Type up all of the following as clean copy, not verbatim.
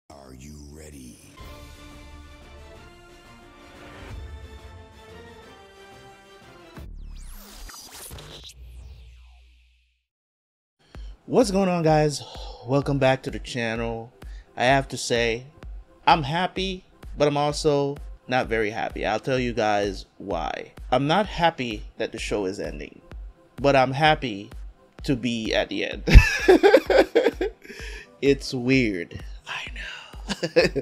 Are you ready? What's going on, guys? Welcome back to the channel. I have to say, I'm happy, but I'm also not very happy. I'll tell you guys why. I'm not happy that the show is ending, but I'm happy to be at the end. It's weird. I know.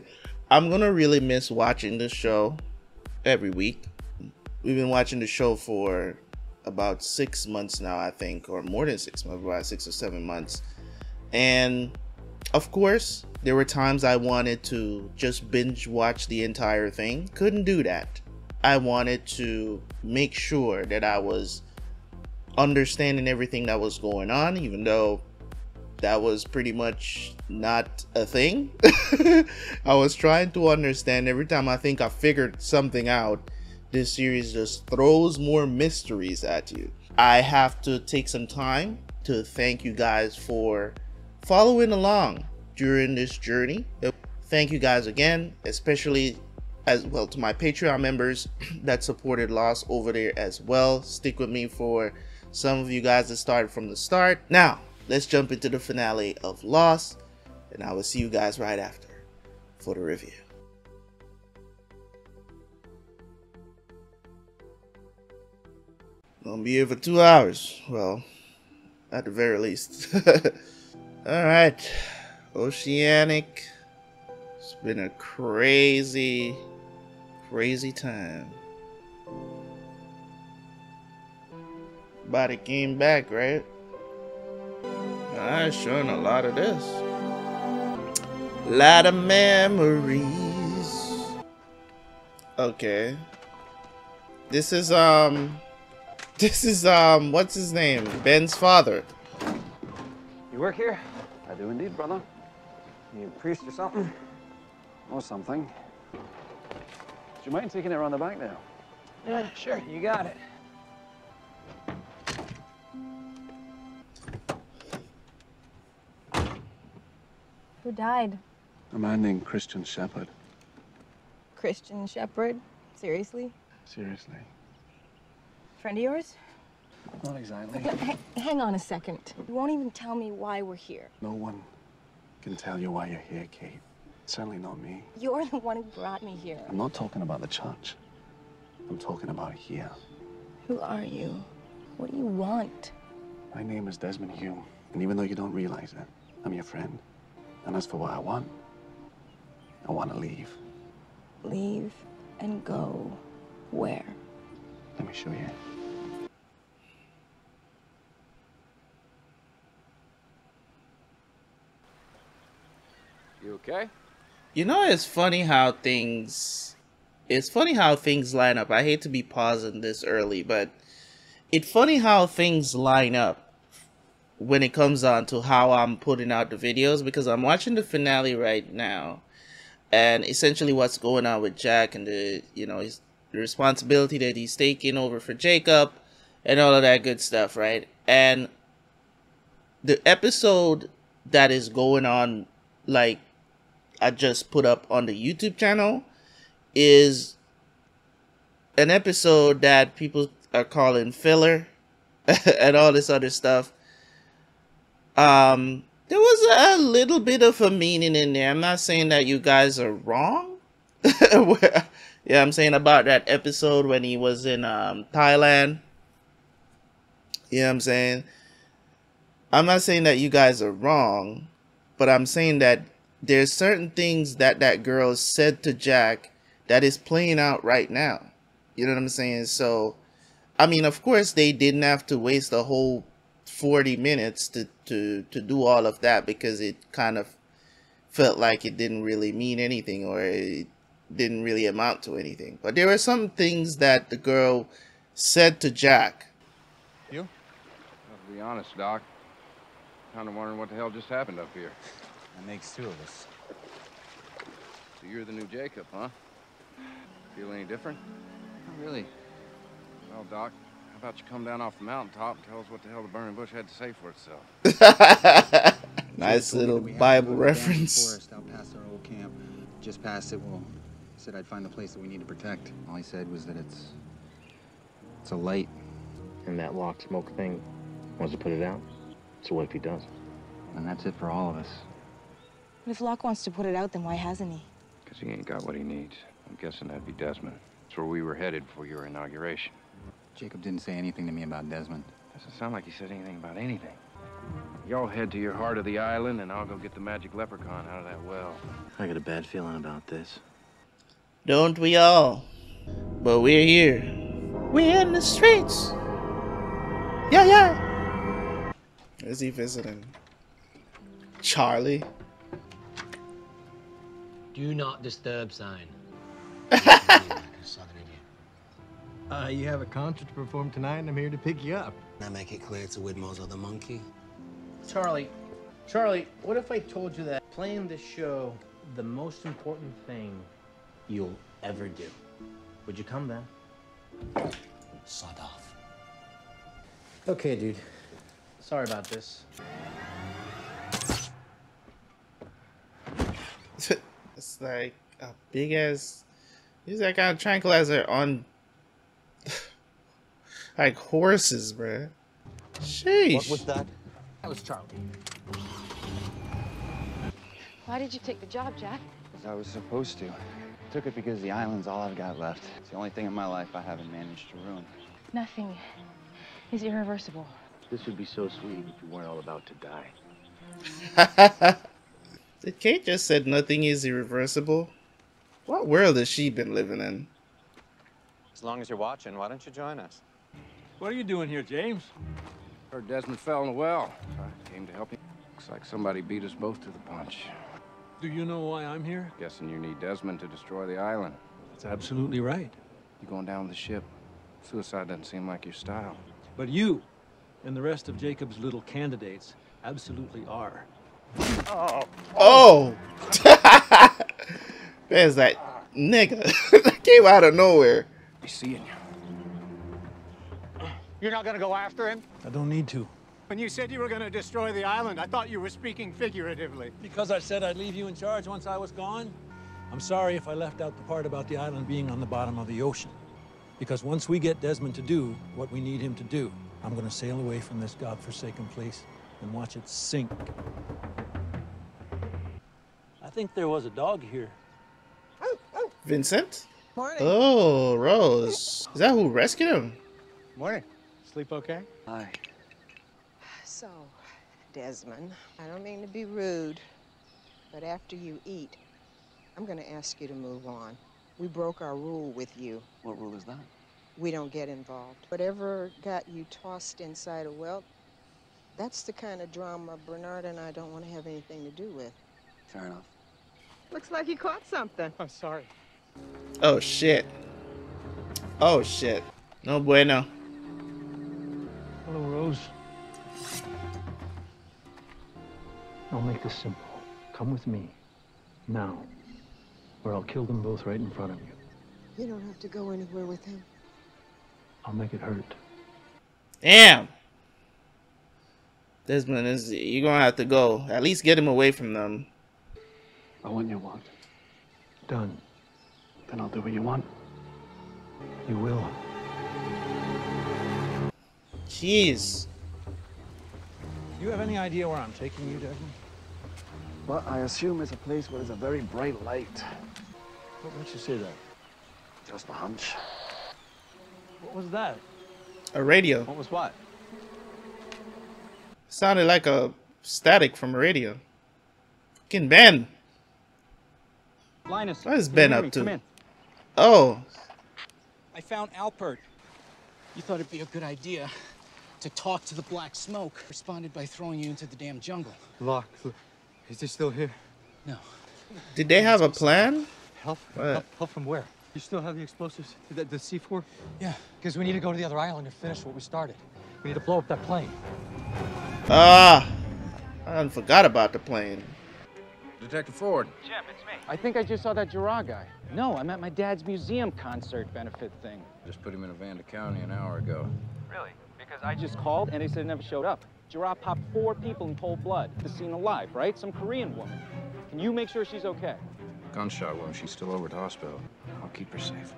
I'm gonna really miss watching the show every week. We've been watching the show for about 6 months now, I think, or more than 6 months, about 6 or 7 months. And of course, there were times I wanted to just binge watch the entire thing. Couldn't do that. I wanted to make sure that I was understanding everything that was going on, even though that was pretty much not a thing. I was trying to understand. Every time I think I figured something out, this series just throws more mysteries at you. I have to take some time to thank you guys for following along during this journey. Thank you guys again, especially as well to my Patreon members that supported Lost over there as well. Stick with me for some of you guys that started from the start. Now, let's jump into the finale of Lost, and I will see you guys right after for the review. Gonna be here for 2 hours. Well, at the very least. Alright. Oceanic. It's been a crazy time. Body came back, right? I'm showing a lot of this. Lot of memories. Okay. This is what's his name? Ben's father. You work here? I do indeed, brother. You a priest or something? Or something. Do you mind taking it around the back now? Yeah, sure. You got it. Who died? A man named Christian Shepherd. Christian Shepherd? Seriously? Seriously. Friend of yours? Not exactly. Hang on a second. You won't even tell me why we're here. No one can tell you why you're here, Kate. Certainly not me. You're the one who brought me here. I'm not talking about the church. I'm talking about here. Who are you? What do you want? My name is Desmond Hume, and even though you don't realize it, I'm your friend. And as for what I want to leave. Leave and go where? Let me show you. You okay? You know, it's funny how things line up. I hate to be pausing this early, but it's funny how things line up when it comes on to how I'm putting out the videos, because I'm watching the finale right now, and essentially what's going on with Jack and the responsibility that he's taking over for Jacob and all of that good stuff, right? And the episode that is going on, like I just put up on the YouTube channel, is an episode that people are calling filler and all this other stuff. There was a little bit of a meaning in there. I'm not saying that you guys are wrong. Yeah, I'm saying about that episode when he was in Thailand. You know what I'm saying? I'm not saying that you guys are wrong, but I'm saying that there's certain things that that girl said to Jack that is playing out right now. You know what I'm saying? So, I mean, of course, they didn't have to waste a whole 40 minutes to do all of that, because it kind of felt like it didn't really mean anything, or it didn't really amount to anything. But there were some things that the girl said to Jack. You? Well, to be honest, Doc, kind of wondering what the hell just happened up here. That makes two of us. So you're the new Jacob, huh? Feel any different? Not really. Well, Doc, how about you come down off the mountaintop and tell us what the hell the burning bush had to say for itself? Nice little Bible reference. Forest out past our old camp. Just past it, well, said I'd find the place that we need to protect. All he said was that it's a light. And that Locke smoke thing wants to put it out. So what if he does? And that's it for all of us. But if Locke wants to put it out, then why hasn't he? Because he ain't got what he needs. I'm guessing that'd be Desmond. That's where we were headed for your inauguration. Jacob didn't say anything to me about Desmond. Doesn't sound like he said anything about anything. Y'all head to your heart of the island, and I'll go get the magic leprechaun out of that well. I got a bad feeling about this. Don't we all? But we're here. We're in the streets. Yeah, yeah. Is he visiting Charlie? Do not disturb sign. You have a concert to perform tonight, and I'm here to pick you up. I make it clear to Widmo's other monkey. Charlie, what if I told you that playing this show, the most important thing you'll ever do? Would you come then? Sod off. Okay, dude. Sorry about this. It's like a big ass. Use that kind of tranquilizer on like horses, bruh. Sheesh. What was that? That was Charlie. Why did you take the job, Jack? Because I was supposed to. Took it because the island's all I've got left. It's the only thing in my life I haven't managed to ruin. Nothing is irreversible. This would be so sweet if you weren't all about to die. Did Kate just said nothing is irreversible? What world has she been living in? As long as you're watching, why don't you join us? What are you doing here, James? Heard Desmond fell in a well, so I came to help you. Looks like somebody beat us both to the punch. Do you know why I'm here? Guessing you need Desmond to destroy the island. That's absolutely right. You going down with the ship? Suicide doesn't seem like your style. But you and the rest of Jacob's little candidates absolutely are. Oh! There's that nigga that came out of nowhere. He's seeing you. You're not gonna go after him? I don't need to. When you said you were gonna destroy the island, I thought you were speaking figuratively. Because I said I'd leave you in charge once I was gone? I'm sorry if I left out the part about the island being on the bottom of the ocean. Because once we get Desmond to do what we need him to do, I'm gonna sail away from this godforsaken place and watch it sink. I think there was a dog here. Vincent? Morning. Oh, Rose. Is that who rescued him? Morning. Sleep okay? Hi. So, Desmond, I don't mean to be rude, but after you eat, I'm gonna ask you to move on. We broke our rule with you. What rule is that? We don't get involved. Whatever got you tossed inside a well, that's the kind of drama Bernard and I don't want to have anything to do with. Fair enough. Looks like you caught something. I'm sorry. Oh, shit. Oh, shit. No bueno. Hello, Rose. I'll make this simple. Come with me. Now. Or I'll kill them both right in front of you. You don't have to go anywhere with him. I'll make it hurt. Damn. Desmond, you're gonna have to go. At least get him away from them. I want you want. Done. Then I'll do what you want. You will. Jeez. You have any idea where I'm taking you, Desmond? Well, I assume it's a place where there's a very bright light. What makes you say that? Just a hunch. What was that? A radio. What was what? Sounded like a static from a radio. Fucking Ben. Linus. What is can you Ben hear up me? to? Come in. Oh. I found Alpert. You thought it'd be a good idea to talk to the black smoke. Responded by throwing you into the damn jungle. Locke, is he still here? No. Did they have a plan? Help? What? Help from where? You still have the explosives? The C4? Yeah. Because we need to go to the other island and finish what we started. We need to blow up that plane. Ah. I forgot about the plane. Detective Ford. Jim, it's me. I think I just saw that Gerard guy. No, I'm at my dad's museum concert benefit thing. Just put him in a van to county an hour ago. Really? Because I Just called and they said it never showed up. Gerard popped 4 people in cold blood. The scene alive, right? Some Korean woman. Can you make sure she's okay? Gunshot wound. She's still over at the hospital. I'll keep her safe.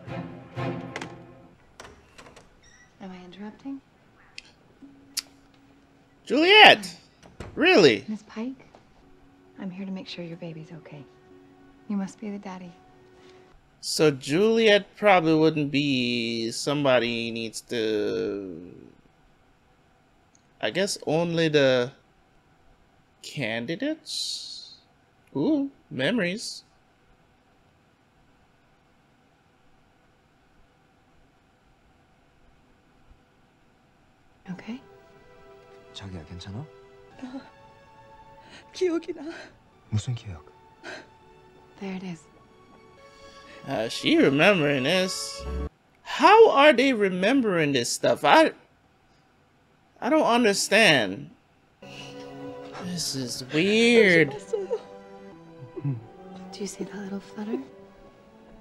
Am I interrupting? Juliet! Really? Miss Pike? I'm here to make sure your baby's okay. You must be the daddy. So Juliet probably wouldn't be somebody needs to... I guess only the candidates? Ooh, memories. Okay? 자기야, 괜찮아? 기억이 나. 무슨 기억? There it is. She remembering this. How are they remembering this stuff? I don't understand. This is weird. Do you see that little flutter?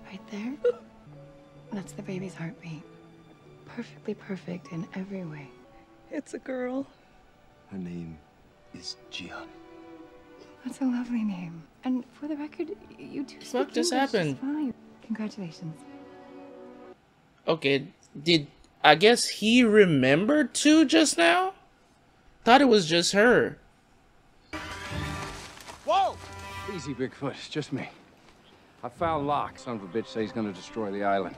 Right there? That's the baby's heartbeat. Perfectly perfect in every way. It's a girl. Her name is Jihan. That's a lovely name. And for the record, you two speak What just English just happened? fine. Congratulations. Okay, I guess he remembered too just now? Thought it was just her. Whoa! Easy, Bigfoot. It's just me. I found Locke. Son of a bitch says he's gonna destroy the island.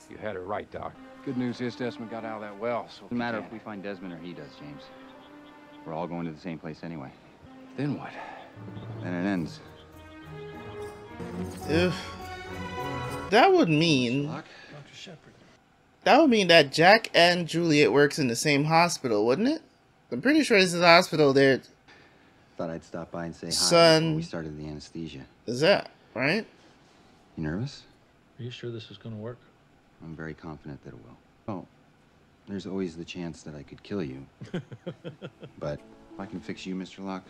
You had it right, Doc. Good news is Desmond got out of that well, so... Doesn't matter if we find Desmond or he does, James. We're all going to the same place anyway. Then what? Then it ends. If that would mean... Dr. Shepard. That would mean that Jack and Juliet works in the same hospital, wouldn't it? I'm pretty sure this is the hospital there. Thought I'd stop by and say hi Son. before we started the anesthesia. Is that right? You nervous? Are you sure this is going to work? I'm very confident that it will. Oh, there's always the chance that I could kill you. But if I can fix you, Mr. Locke,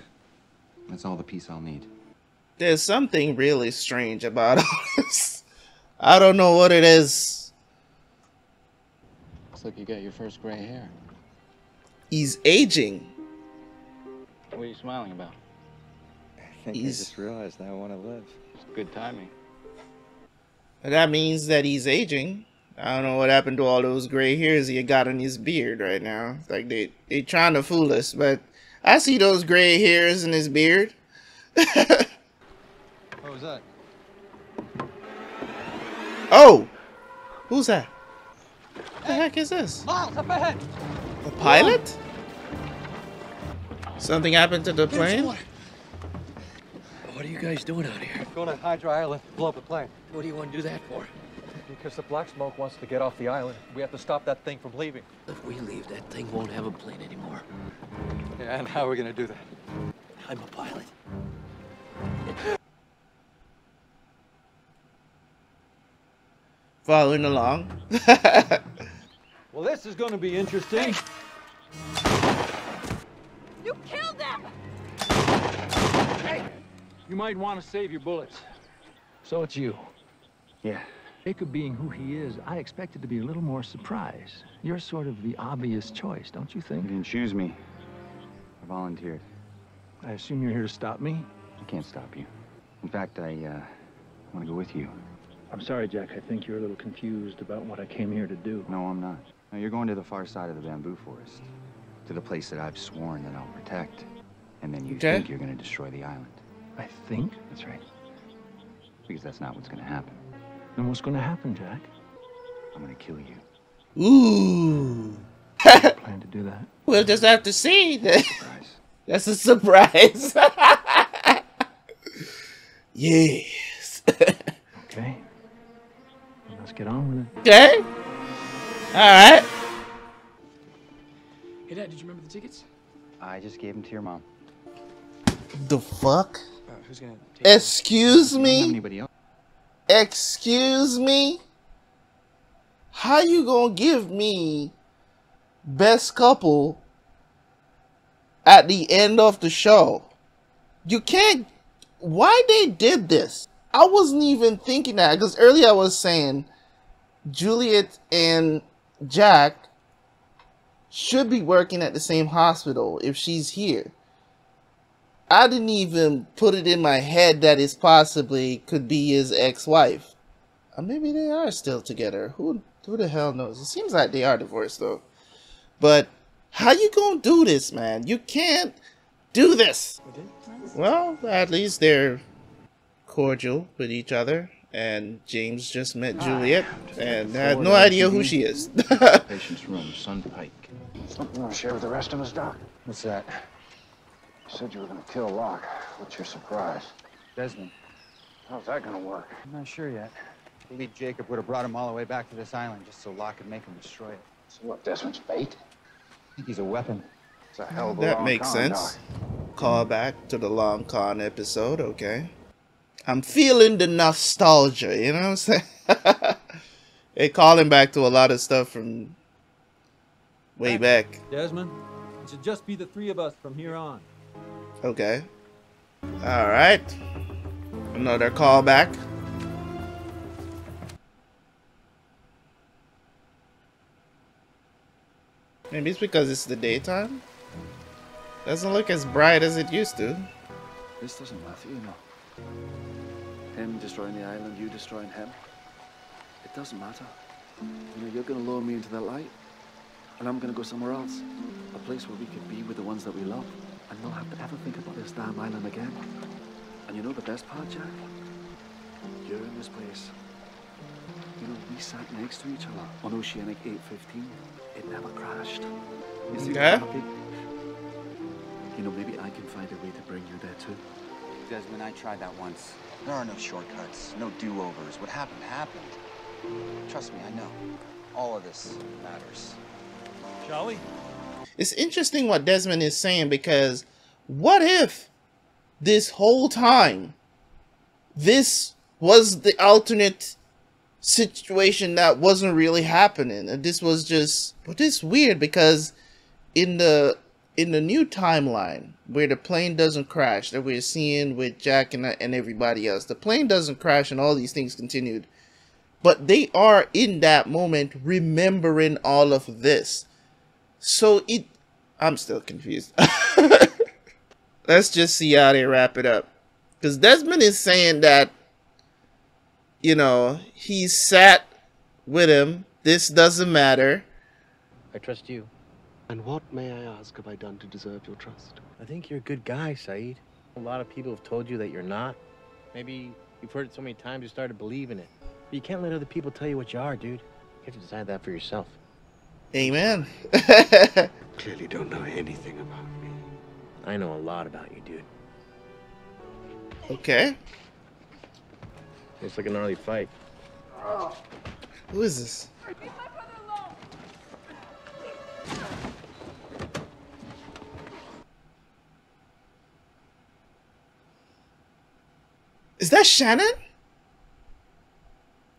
that's all the peace I'll need. There's something really strange about all this. I don't know what it is. Looks like you got your first gray hair. He's aging. What are you smiling about? I think I just realized I want to live. It's good timing. That means that he's aging. I don't know what happened to all those gray hairs he got in his beard right now. It's like they trying to fool us, but I see those gray hairs in his beard. What was that? Oh! Who's that? What the heck is this? Miles, up ahead! A pilot? Something happened to the plane? What are you guys doing out here? Going to Hydra Island, blow up the plane. What do you want to do that for? Because the Black Smoke wants to get off the island. We have to stop that thing from leaving. If we leave, that thing won't have a plane anymore. Yeah, and how are we going to do that? I'm a pilot. Following along. Well, this is going to be interesting. You killed them! Hey! You might want to save your bullets. So it's you. Yeah. Jacob being who he is, I expected to be a little more surprised. You're sort of the obvious choice, don't you think? You didn't choose me. I volunteered. I assume you're here to stop me? I can't stop you. In fact, I want to go with you. I'm sorry, Jack. I think you're a little confused about what I came here to do. No, I'm not. No, you're going to the far side of the bamboo forest. To the place that I've sworn that I'll protect. And then you think you're going to destroy the island. I think? That's right. Because that's not what's going to happen. Then what's going to happen, Jack? I'm going to kill you. Ooh. Plan to do that? We'll just have to see. That's a surprise. Yes. Okay. Let's get on with it. Okay. Alright. Hey, Dad, did you remember the tickets? I just gave them to your mom. The fuck? Who's gonna take Excuse You don't have me? anybody else? Excuse me? How you gonna give me best couple at the end of the show? You can't. Why they did this? I wasn't even thinking that, because earlier I was saying Juliet and Jack should be working at the same hospital if she's here. I didn't even put it in my head that it possibly could be his ex-wife. Or maybe they are still together. Who the hell knows? It seems like they are divorced though. But how you gonna do this, man? You can't do this. Well, at least they're cordial with each other. And James just met Juliet and had no idea who she is. Patient's room, Sun Pike. Something you want to share with the rest of us, Doc? What's that? You said you were going to kill Locke. What's your surprise? Desmond. How's that going to work? I'm not sure yet. I believe Jacob would have brought him all the way back to this island just so Locke could make him destroy it. So what, Desmond's bait? I think he's a weapon. It's a hell of a That long makes con, sense. Doc. Call back to the long con episode, okay. I'm feeling the nostalgia, you know what I'm saying? They calling back to a lot of stuff from way back. Desmond, it should just be the three of us from here on. Okay. Alright. Another callback. Maybe it's because it's the daytime. Doesn't look as bright as it used to. This doesn't matter, you know. Him destroying the island, you destroying him. It doesn't matter. You know, you're going to lure me into that light, and I'm going to go somewhere else. A place where we could be with the ones that we love, and not have to ever think about this damn island again. And you know the best part, Jack? You're in this place. You know, we sat next to each other on Oceanic 815. It never crashed. You see, Okay. you know, maybe I can find a way to bring you there too. Desmond, I tried that once. There are no shortcuts, no do-overs. What happened, happened. Trust me, I know. All of this matters. Shall we? It's interesting what Desmond is saying, because what if this whole time this was the alternate situation that wasn't really happening, and this was just, but it's weird because in the new timeline where the plane doesn't crash that we're seeing with Jack and everybody else, the plane doesn't crash and all these things continued, but they are in that moment remembering all of this. So I'm still confused. Let's just see how they wrap it up, because Desmond is saying that, you know, he sat with him, this doesn't matter. I trust you. And what, may I ask, have I done to deserve your trust? I think you're a good guy, Saeed. A lot of people have told you that you're not. Maybe you've heard it so many times you started believing it. But you can't let other people tell you what you are, dude. You have to decide that for yourself. Amen. Clearly don't know anything about me. I know a lot about you, dude. Okay. It's like a gnarly fight. Who is this? Is that Shannon?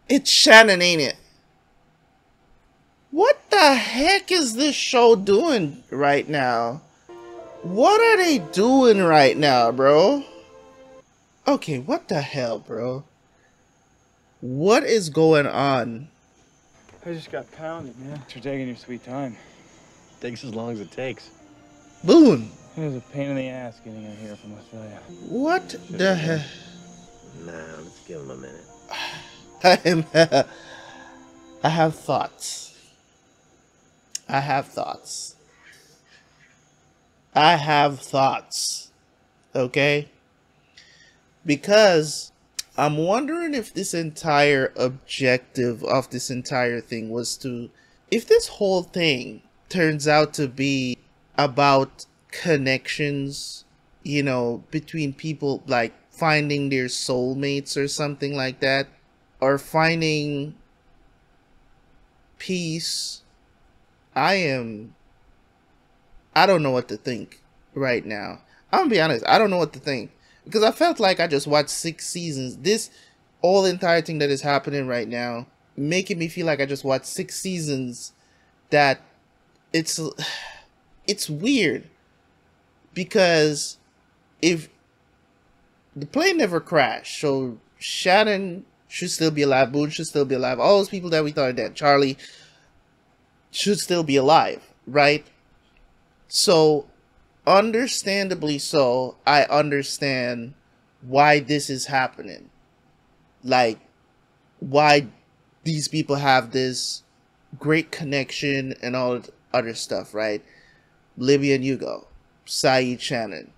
It's Shannon, ain't it? What the heck is this show doing right now? What are they doing right now, bro? Okay, what the hell, bro? What is going on? I just got pounded, man. You're taking your sweet time. Takes as long as it takes. Boone. It was a pain in the ass getting in here from Australia. What the hell? Nah, let's give him a minute. I have thoughts. I have thoughts. I have thoughts. Okay? Because I'm wondering if this entire objective of this entire thing was to, if this whole thing turns out to be about connections, you know, between people, like finding their soulmates or something like that, or finding peace, I don't know what to think right now. I'm gonna be honest, I don't know what to think, because I felt like I just watched 6 seasons. This all entire thing that is happening right now, making me feel like I just watched 6 seasons, that it's weird, because if the plane never crashed, so Shannon should still be alive, Boone should still be alive, all those people that we thought are dead, Charlie should still be alive, right? So understandably so, I understand why this is happening. Like, why these people have this great connection and all other stuff, right? Libby and Hugo, Saeed Shannon,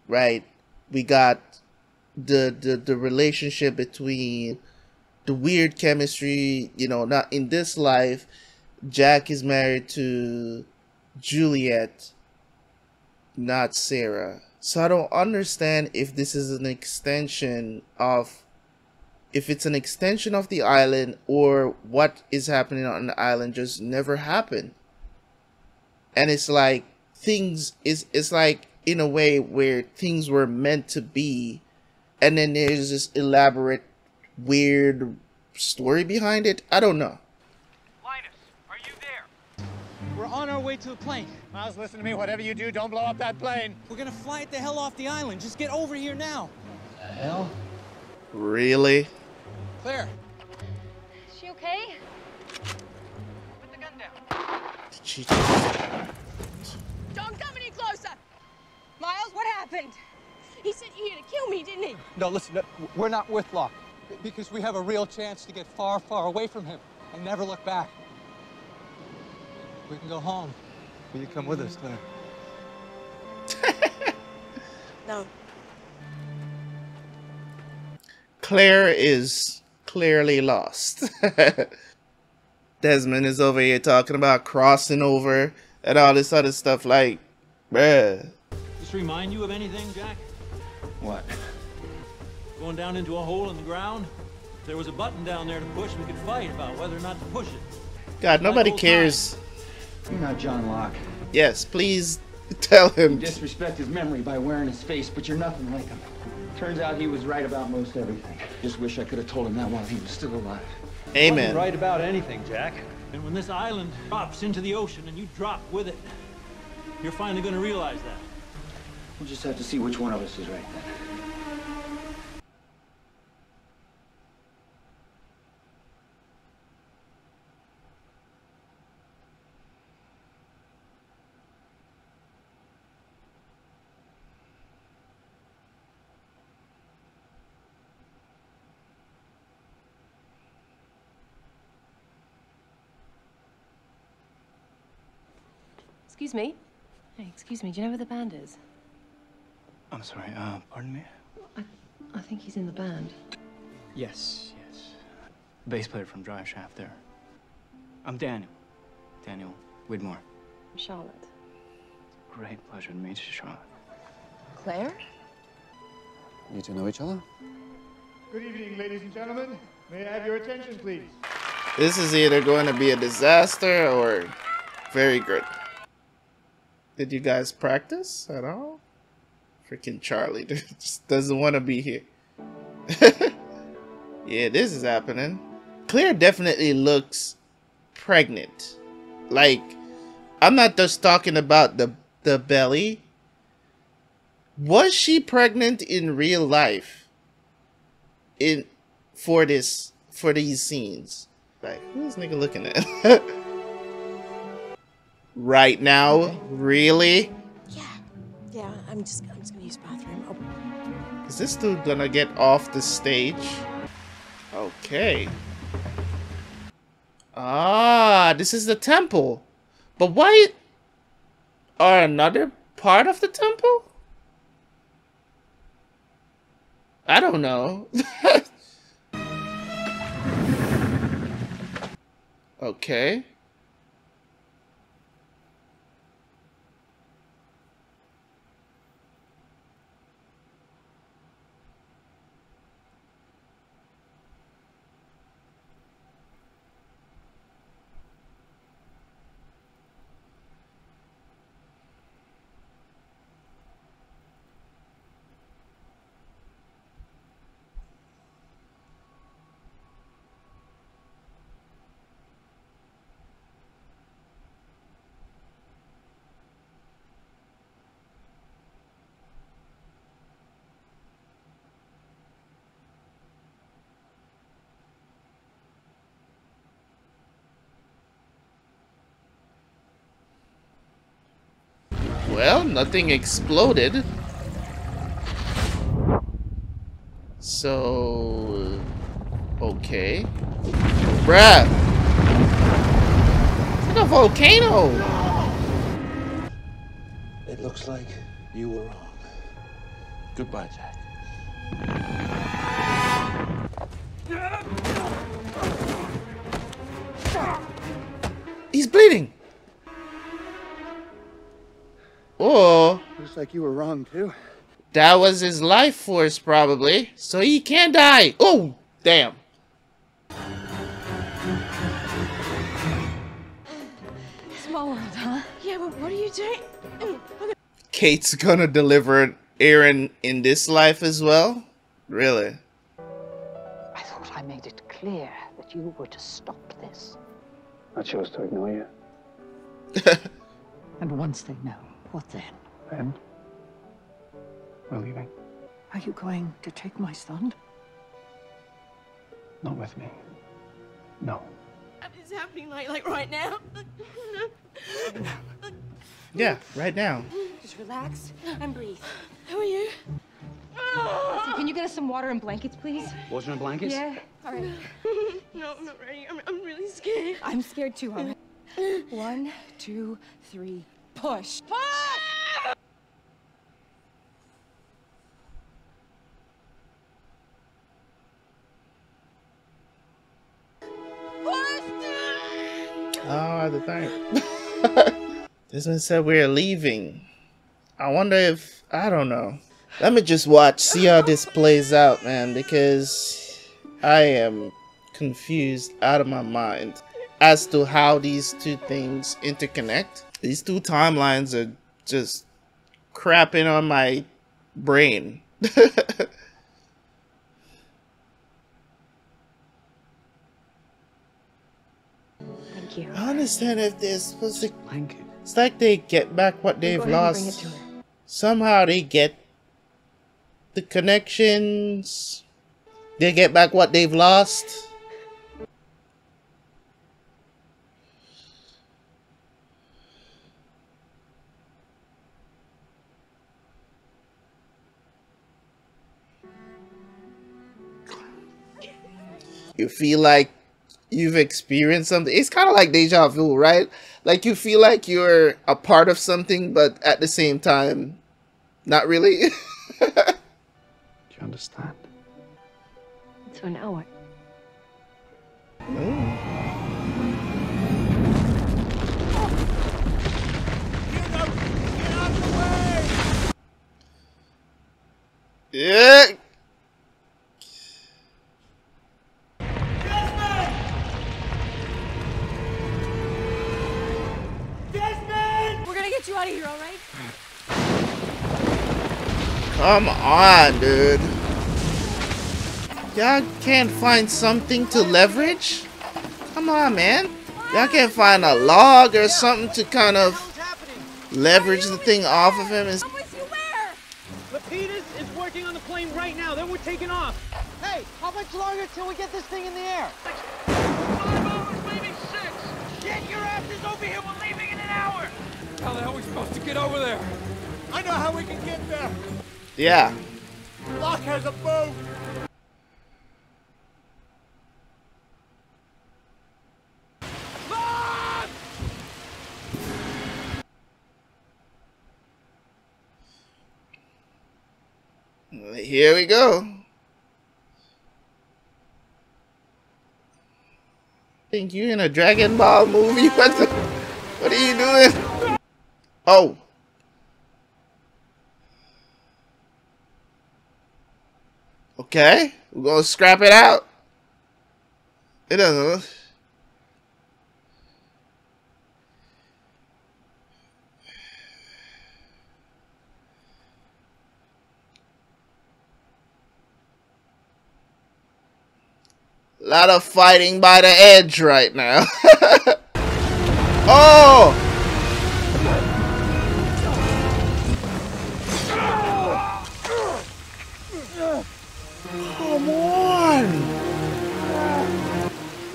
right? We got the relationship between the weird chemistry, you know, not in this life. Jack is married to Juliet, not Sarah. So I don't understand if this is an extension of, if it's an extension of the island, or what is happening on the island just never happened. And it's like it's like in a way where things were meant to be, and then there's this elaborate weird story behind it. I don't know. We're on our way to the plane. Miles, listen to me. Whatever you do, don't blow up that plane. We're gonna fly it the hell off the island. Just get over here now. The hell? Really? Claire. Is she okay? Put the gun down. She... Don't come any closer! Miles, what happened? He sent you here to kill me, didn't he? No, listen, no, we're not with Locke. Because we have a real chance to get far, far away from him and never look back. We can go home. Will you come with us, Claire? No. Claire is clearly lost. Desmond is over here talking about crossing over and all this other stuff, like, bruh. Just remind you of anything, Jack? What? Going down into a hole in the ground? If there was a button down there to push, we could fight about whether or not to push it. God, nobody cares. You're not John Locke. Yes, please tell him. You disrespect his memory by wearing his face, but you're nothing like him. Turns out he was right about most everything. Just wish I could have told him that while he was still alive. Amen. Right about anything, Jack. And when this island drops into the ocean and you drop with it, you're finally going to realize that. We'll just have to see which one of us is right then. Excuse me? Hey, excuse me, do you know where the band is? I'm sorry, pardon me? I think he's in the band. Yes, yes. Bass player from Drive Shaft there. I'm Daniel. Daniel Widmore. Charlotte. Great pleasure to meet you, Charlotte. Claire? You two know each other? Good evening, ladies and gentlemen. May I have your attention, please? This is either going to be a disaster or very good. Did you guys practice at all? Freaking Charlie just doesn't want to be here. Yeah, this is happening. Claire definitely looks pregnant. Like, I'm not just talking about the belly. Was she pregnant in real life? For these scenes? Like, who's nigga looking at? Right now? Okay. Really? Yeah, I'm just gonna use the bathroom. Oh. Is this dude gonna get off the stage? Okay. Ah, this is the temple. But why are another part of the temple? I don't know. Okay. Well, nothing exploded. So... okay. Bruh! It's like a volcano! It looks like you were wrong. Goodbye, Jack. He's bleeding! Oh. Looks like you were wrong, too. That was his life force, probably. So he can't die. Oh, damn. Small world, huh? Yeah, but what are you doing? Kate's gonna deliver Aaron in this life as well? Really? I thought I made it clear that you were to stop this. I chose to ignore you. And once they know, what then? Then we're leaving. Are you going to take my son? Not with me. No. It's happening like right now. Yeah, right now. Just relax and breathe. How are you? Listen, can you get us some water and blankets, please? Water and blankets? Yeah. All right. No, I'm not ready. I'm really scared. I'm scared too, all right? 1, 2, 3, push. Push! Oh, the thing. Desmond said we're leaving. I wonder if... I don't know. Let me just watch, see how this plays out, man, because I am confused out of my mind as to how these two things interconnect. These two timelines are just crapping on my brain. Thank you. I understand if they're supposed to... Blanket. It's like they get back what they've lost. Somehow they get the connections. They get back what they've lost. You feel like you've experienced something. It's kind of like deja vu, right? Like you feel like you're a part of something, but at the same time, not really. Do you understand? So now what? Yeah. Desmond! We're gonna get you out of here, all right? Come on, dude. Y'all can't find something to leverage? Come on, man. Y'all can't find a log or something to kind of leverage the thing off of him. Lapidus is working on the plane right now. Then we're taking off. Hey, how much longer till we get this thing in the air? 5 hours, maybe 6. Get your asses over here. We're leaving in an hour. How the hell are we supposed to get over there? I know how we can get there. Yeah. Locke has a boat. Here we go. Think you in a Dragon Ball movie? What are you doing? Oh. Okay, we're gonna scrap it out. It doesn't. A lot of fighting by the edge right now. Oh! Come on!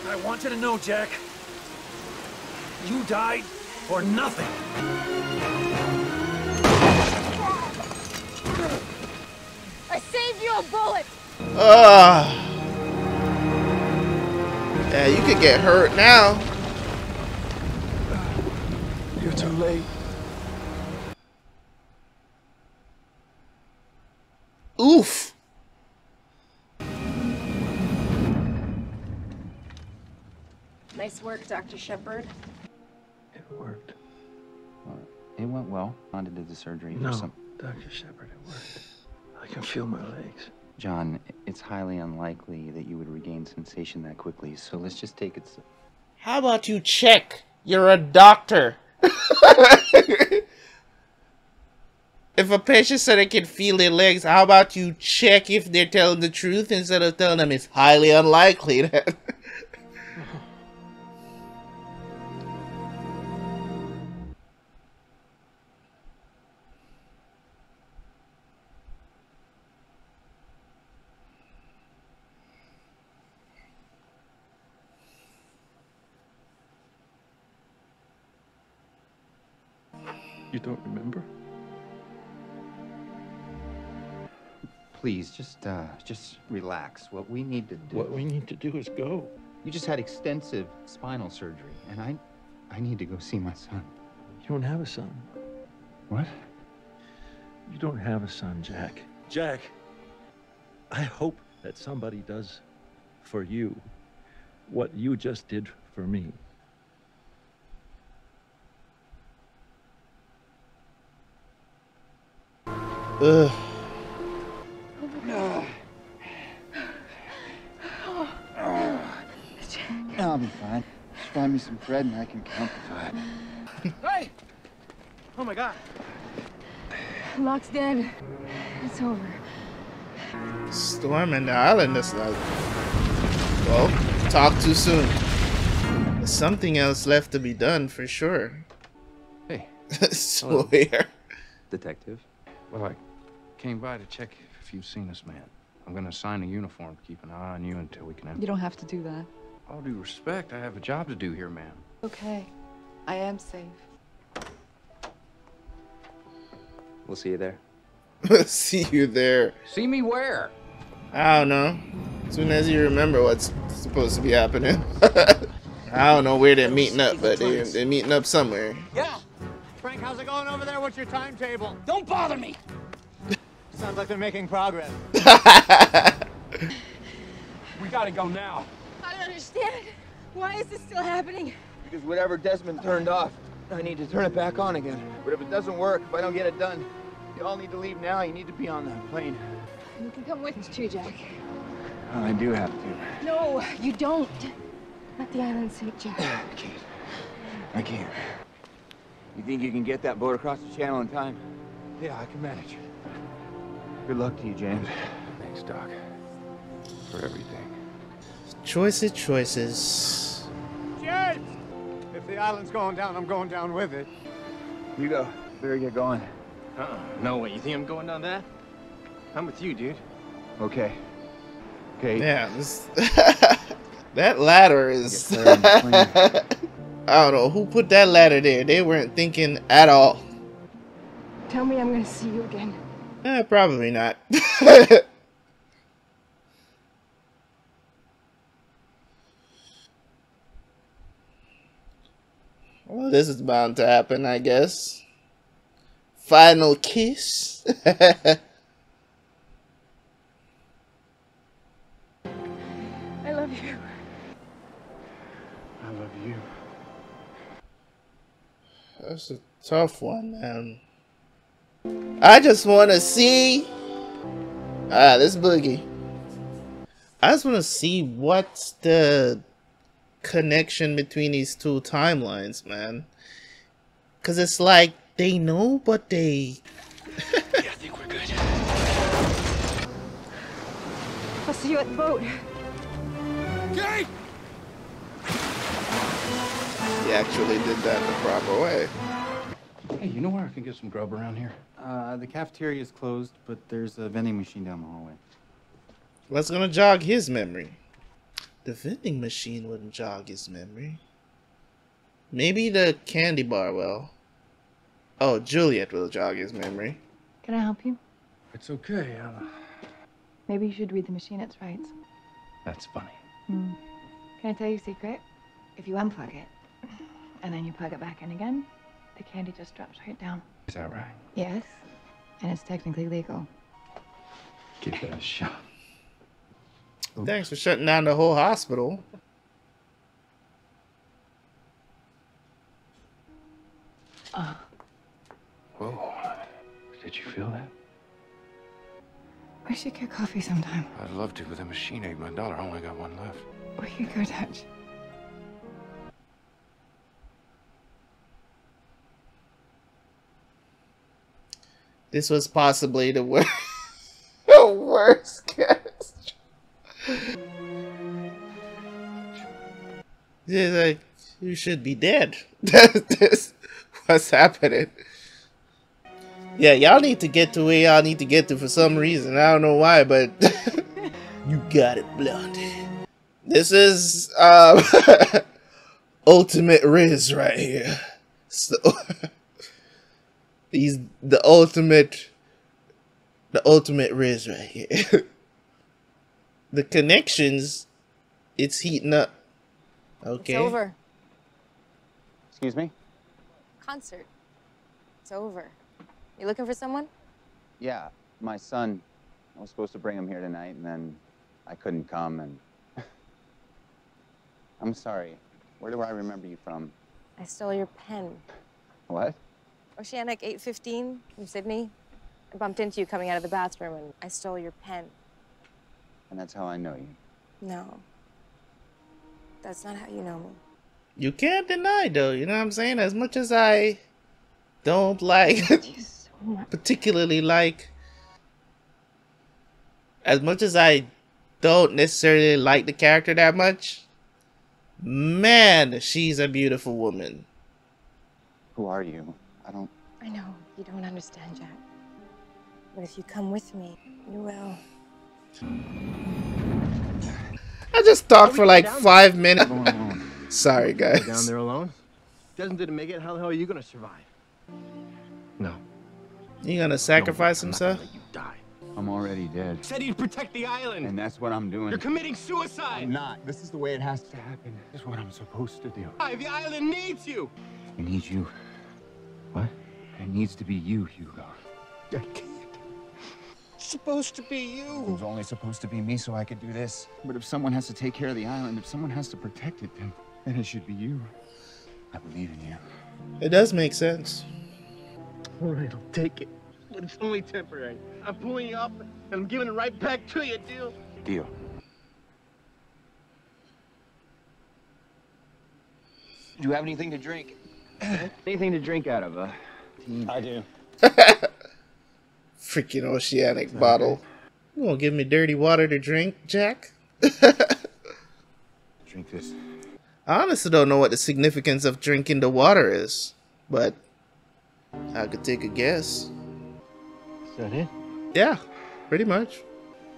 I want you to know, Jack. You died for nothing. you a bullet. Yeah, you could get hurt now. You're too late. Oof. Nice work, Dr. Shepard. It worked. It went well. John did the surgery. No, Dr. Shepard, it worked. I can feel my legs. John, it's highly unlikely that you would regain sensation that quickly, so let's just take it. How about you check? You're a doctor. If a patient said they can feel their legs, how about you check if they're telling the truth instead of telling them it's highly unlikely that... You don't remember? Please, just relax. What we need to do... What we need to do is go. You just had extensive spinal surgery, and I need to go see my son. You don't have a son. What? You don't have a son, Jack. Jack, I hope that somebody does for you what you just did for me. Ugh. I'll be fine. Just find me some bread and I can count to 5. Hey! Oh my God. Locke's dead. It's over. Storm and the island is like... Well, talk too soon. There's something else left to be done for sure. Hey. Swear. Detective? Well, I came by to check if you've seen this man. I'm gonna assign a uniform to keep an eye on you until we can... You don't have to do that. All due respect, I have a job to do here, ma'am. Okay. I am safe. We'll see you there. See you there. See me where? I don't know. As soon as you remember what's supposed to be happening. I don't know where they're meeting up, but they're meeting up somewhere. Yeah. Frank, how's it going over there? What's your timetable? Don't bother me. Sounds like they're making progress. We gotta go now. I don't understand. Why is this still happening? Because whatever Desmond turned off, I need to turn it back on again. But if it doesn't work, if I don't get it done, you all need to leave now. You need to be on that plane. You can come with us too, Jack. I do have to. No, you don't. Let the island sink, Jack. I can't. You think you can get that boat across the channel in time? Yeah, I can manage. Good luck to you, James. Thanks, Doc. For everything. Choices. James! If the island's going down, I'm going down with it. You go. Better get going. No way. You think I'm going down that? I'm with you, dude. Okay. Okay. Yeah, this that ladder is I don't know who put that ladder there. They weren't thinking at all. Tell me I'm gonna see you again. Probably not. Well, this is bound to happen, I guess. Final kiss. I love you. I love you. That's a tough one, man. I just want to see... this boogie. I just want to see what's the connection between these two timelines, man. Because it's like, they know, but they... Yeah, I think we're good. I'll see you at the boat. Kate! He actually did that the proper way. Hey, you know where I can get some grub around here? The cafeteria is closed, but there's a vending machine down the hallway. What's gonna jog his memory? The vending machine wouldn't jog his memory. Maybe the candy bar will. Oh, Juliet will jog his memory. Can I help you? It's okay. Maybe you should read the machine its rights. That's funny. Can I tell you a secret? If you unplug it, and then you plug it back in again, the candy just drops right down. Is that right? Yes, and it's technically legal. Give it a shot. Thanks for shutting down the whole hospital. Whoa. Did you feel that? We should get coffee sometime. I'd love to, but the machine ate my dollar. I only got one left. We could go touch. This was possibly the worst, the worst cast. Yeah, like, you should be dead. That's what's happening. Yeah, y'all need to get to where y'all need to get to for some reason. I don't know why, but you got it, Blondie. This is ultimate Riz right here. So he's the ultimate Riz right here. The connections, it's heating up. Okay. It's over. Excuse me? Concert. It's over. You looking for someone? Yeah, my son. I was supposed to bring him here tonight, and then I couldn't come, and... I'm sorry. Where do I remember you from? I stole your pen. What? Oceanic 815 from Sydney. I bumped into you coming out of the bathroom, and I stole your pen. And that's how I know you. No. That's not how you know me. You can't deny, though, you know what I'm saying? As much as I don't like, particularly like, as much as I don't necessarily like the character that much, man, she's a beautiful woman. Who are you? I don't... I know, you don't understand, Jack. But if you come with me, you will. I just talked for like 5 minutes. Sorry, guys. You're down there alone? Desmond didn't make it. How the hell are you gonna survive? No. You gonna sacrifice himself? You die. I'm already dead. Said he'd protect the island. And that's what I'm doing. You're committing suicide. I'm not. This is the way it has to happen. This is what I'm supposed to do. The island needs you. It needs you. What? It needs to be you, Hugo. I can't. It's supposed to be you. It was only supposed to be me so I could do this. But if someone has to take care of the island, if someone has to protect it, then it should be you. I believe in you. It does make sense. All right, I'll take it. But it's only temporary. I'm pulling you up, and I'm giving it right back to you, deal? Deal. Do you have anything to drink? Anything to drink out of, I do. Freaking Oceanic bottle. You won't give me dirty water to drink, Jack? Drink this. I honestly don't know what the significance of drinking the water is, but I could take a guess. Is that it? Yeah, pretty much.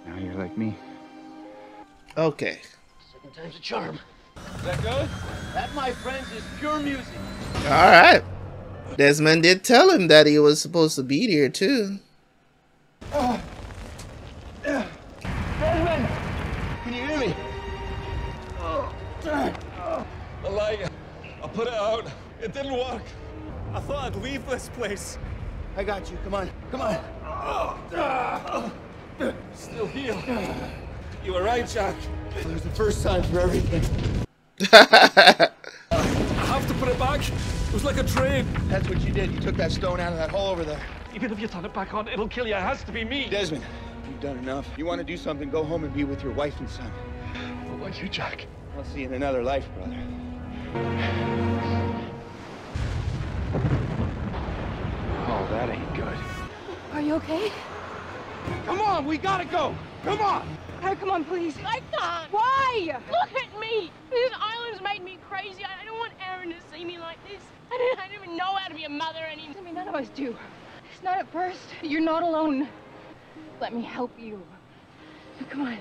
Now you're like me. Okay. Second time's a charm. Is that good? That, my friends, is pure music. Alright. Desmond did tell him that he was supposed to be here, too. Desmond! Can you hear me? A lie. I put it out. It didn't work. I thought I'd leave this place. I got you. Come on. Come on. Still here. You were right, Jack. There's the first time for everything. I have to put it back. It was like a trade. That's what you did. You took that stone out of that hole over there. Even if you turn it back on, it'll kill you. It has to be me. Desmond, you've done enough. You want to do something, go home and be with your wife and son. What about you, Jack? I'll see you in another life, brother. Oh, that ain't good. Are you okay? Come on, we gotta go. Come on. Hey, come on, please. I can't. Why? Look at me. This island's made me crazy. I don't want Aaron to see me like this. I don't even know how to be a mother anymore. I mean, none of us do. It's not at first. You're not alone. Let me help you. Come on.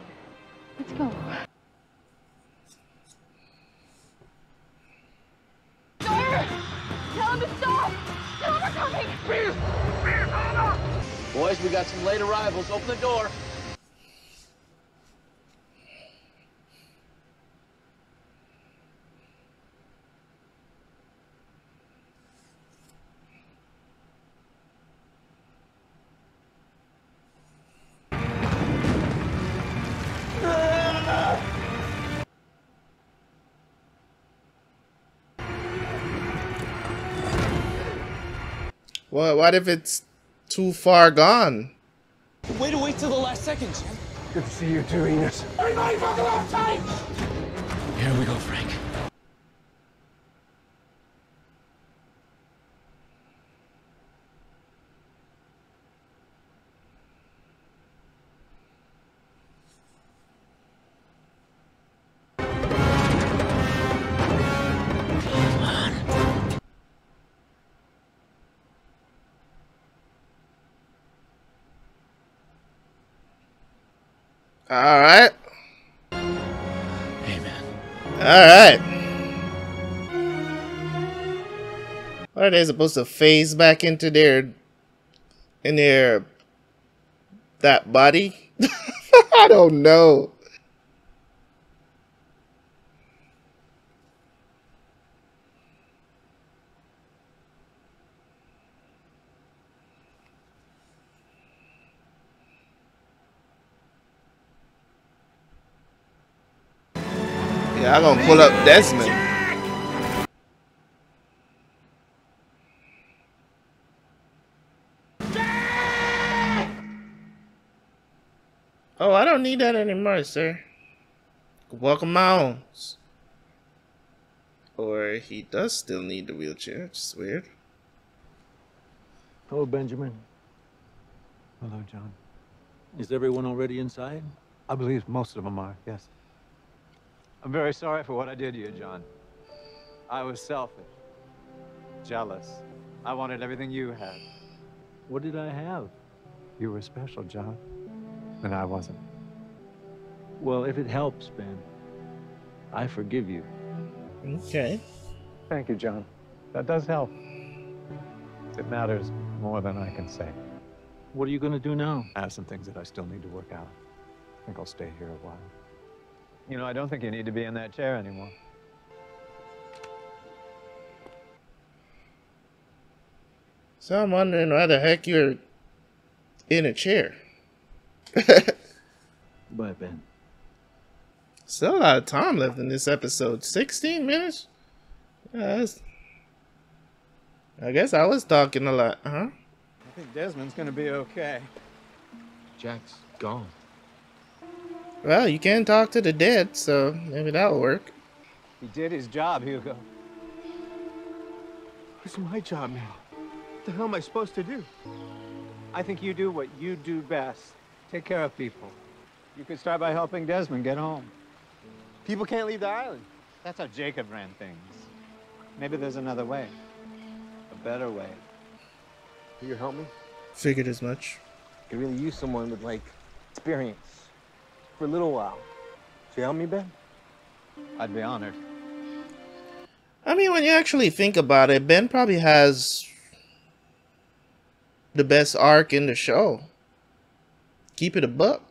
Let's go. Sir! Tell him to stop! Tell him we're coming! Boys, we got some late arrivals. Open the door. What if it's too far gone? Way to wait till the last second, Jim. Good to see you too, Enos. Everybody buckle up tight! Here we go, Frank. All right. Amen. All right. Are they supposed to phase back into that body? I don't know. Yeah, I'm gonna pull up Desmond. Oh, I don't need that anymore, sir. Welcome on. Or he does still need the wheelchair, which is weird. Hello, Benjamin. Hello, John. Is everyone already inside? I believe most of them are, yes. I'm very sorry for what I did to you, John. I was selfish, jealous. I wanted everything you had. What did I have? You were special, John, and I wasn't. Well, if it helps, Ben, I forgive you. Okay. Thank you, John. That does help. It matters more than I can say. What are you going to do now? I have some things that I still need to work out. I think I'll stay here a while. You know, I don't think you need to be in that chair anymore. So I'm wondering why the heck you're in a chair. Bye, Ben. Still a lot of time left in this episode. 16 minutes? Yeah, I guess I was talking a lot, huh? I think Desmond's gonna be okay. Jack's gone. Well, you can talk to the dead, so maybe that'll work. He did his job, Hugo. What's my job now? What the hell am I supposed to do? I think you do what you do best. Take care of people. You could start by helping Desmond get home. People can't leave the island. That's how Jacob ran things. Maybe there's another way. A better way. Will you help me? Figured as much. I could really use someone with, like, experience. For a little while. So you help me, Ben? I'd be honored. I mean, when you actually think about it, Ben probably has the best arc in the show. Keep it a buck.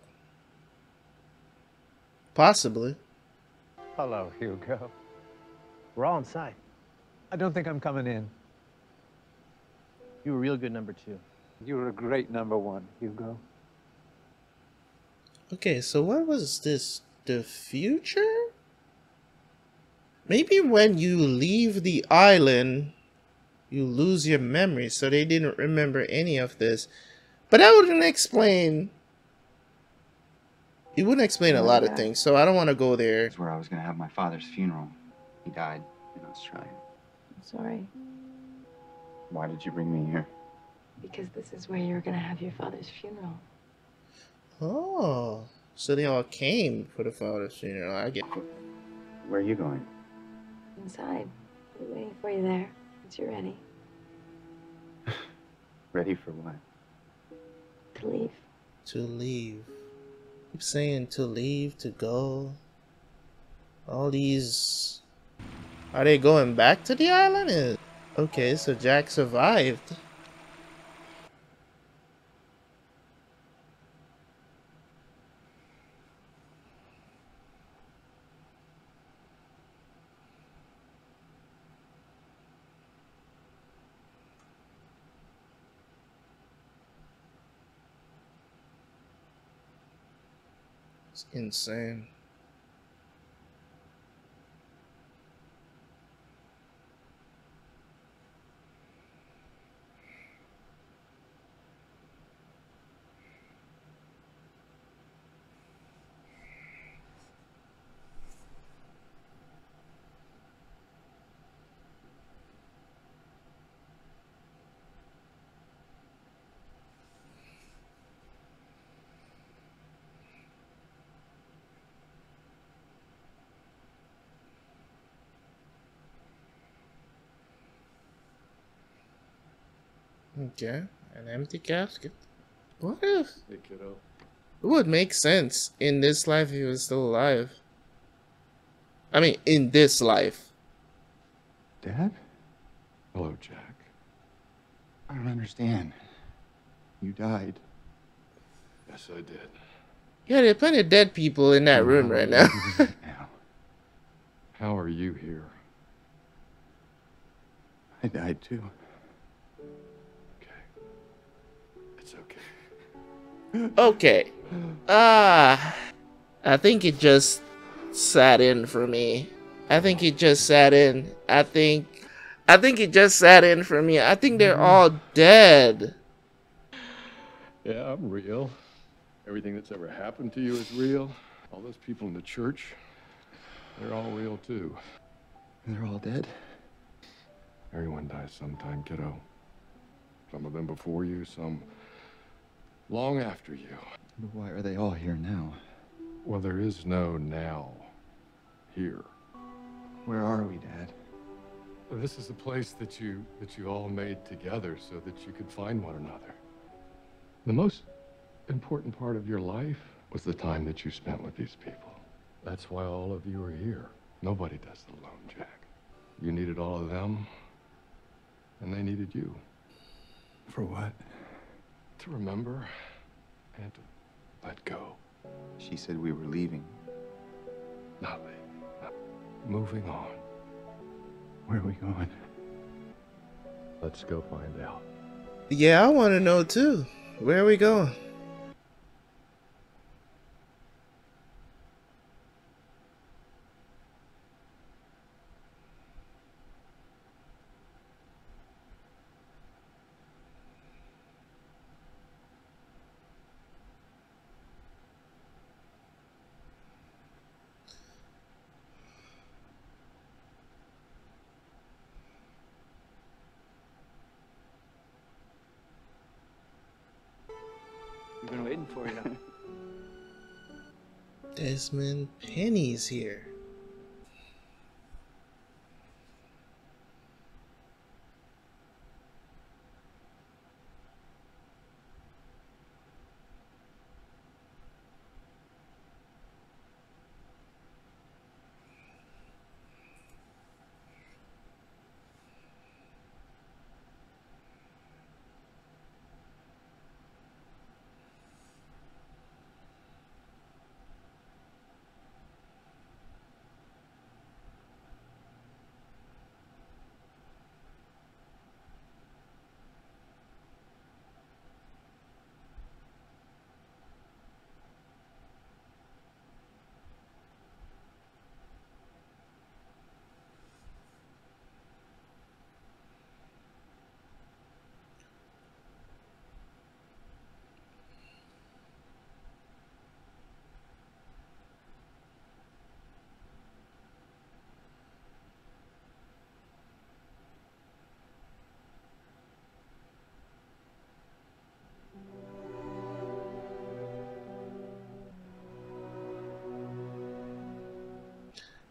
Possibly. Hello, Hugo. We're all inside. I don't think I'm coming in. You were a real good number 2. You were a great number 1, Hugo. Okay, so what was this? The future? Maybe when you leave the island, you lose your memory, so they didn't remember any of this. But that wouldn't explain... It wouldn't explain a lot of things, so I don't want to go there. That's where I was going to have my father's funeral. He died in Australia. I'm sorry, Why did you bring me here? because this is where you're gonna have your father's funeral. Oh, so they all came for the father's funeral. I get it. Where are you going? Inside. I'll be waiting for you there once you're ready Ready for what? to leave. To leave. Keep saying to leave, to go. All these... Are they going back to the island? Okay, so Jack survived. It's insane. Okay, an empty casket. What if? Hey, kiddo. It would make sense in this life if he was still alive. I mean, in this life. Dad? Hello, Jack. I don't understand. You died. Yes, I did. Yeah, there are plenty of dead people in that room right now. How are you here? I died too. It's okay. Okay. I think it just sat in for me. I think it just sat in. I think it just sat in for me. I think they're all dead. Yeah, I'm real. Everything that's ever happened to you is real. All those people in the church, they're all real too. They're all dead? Everyone dies sometime, kiddo. Some of them before you, some long after you. But why are they all here now? Well, there is no now here. Where are we, Dad? This is the place that you all made together so that you could find one another. The most important part of your life was the time that you spent with these people. That's why all of you are here. Nobody does it alone, Jack. You needed all of them, and they needed you. For what? To remember and to let go. She said we were leaving. Not leaving. Not moving on. Where are we going? Let's go find out. Yeah, I want to know too. Where are we going? We've been waiting for you. Desmond, Penny's here.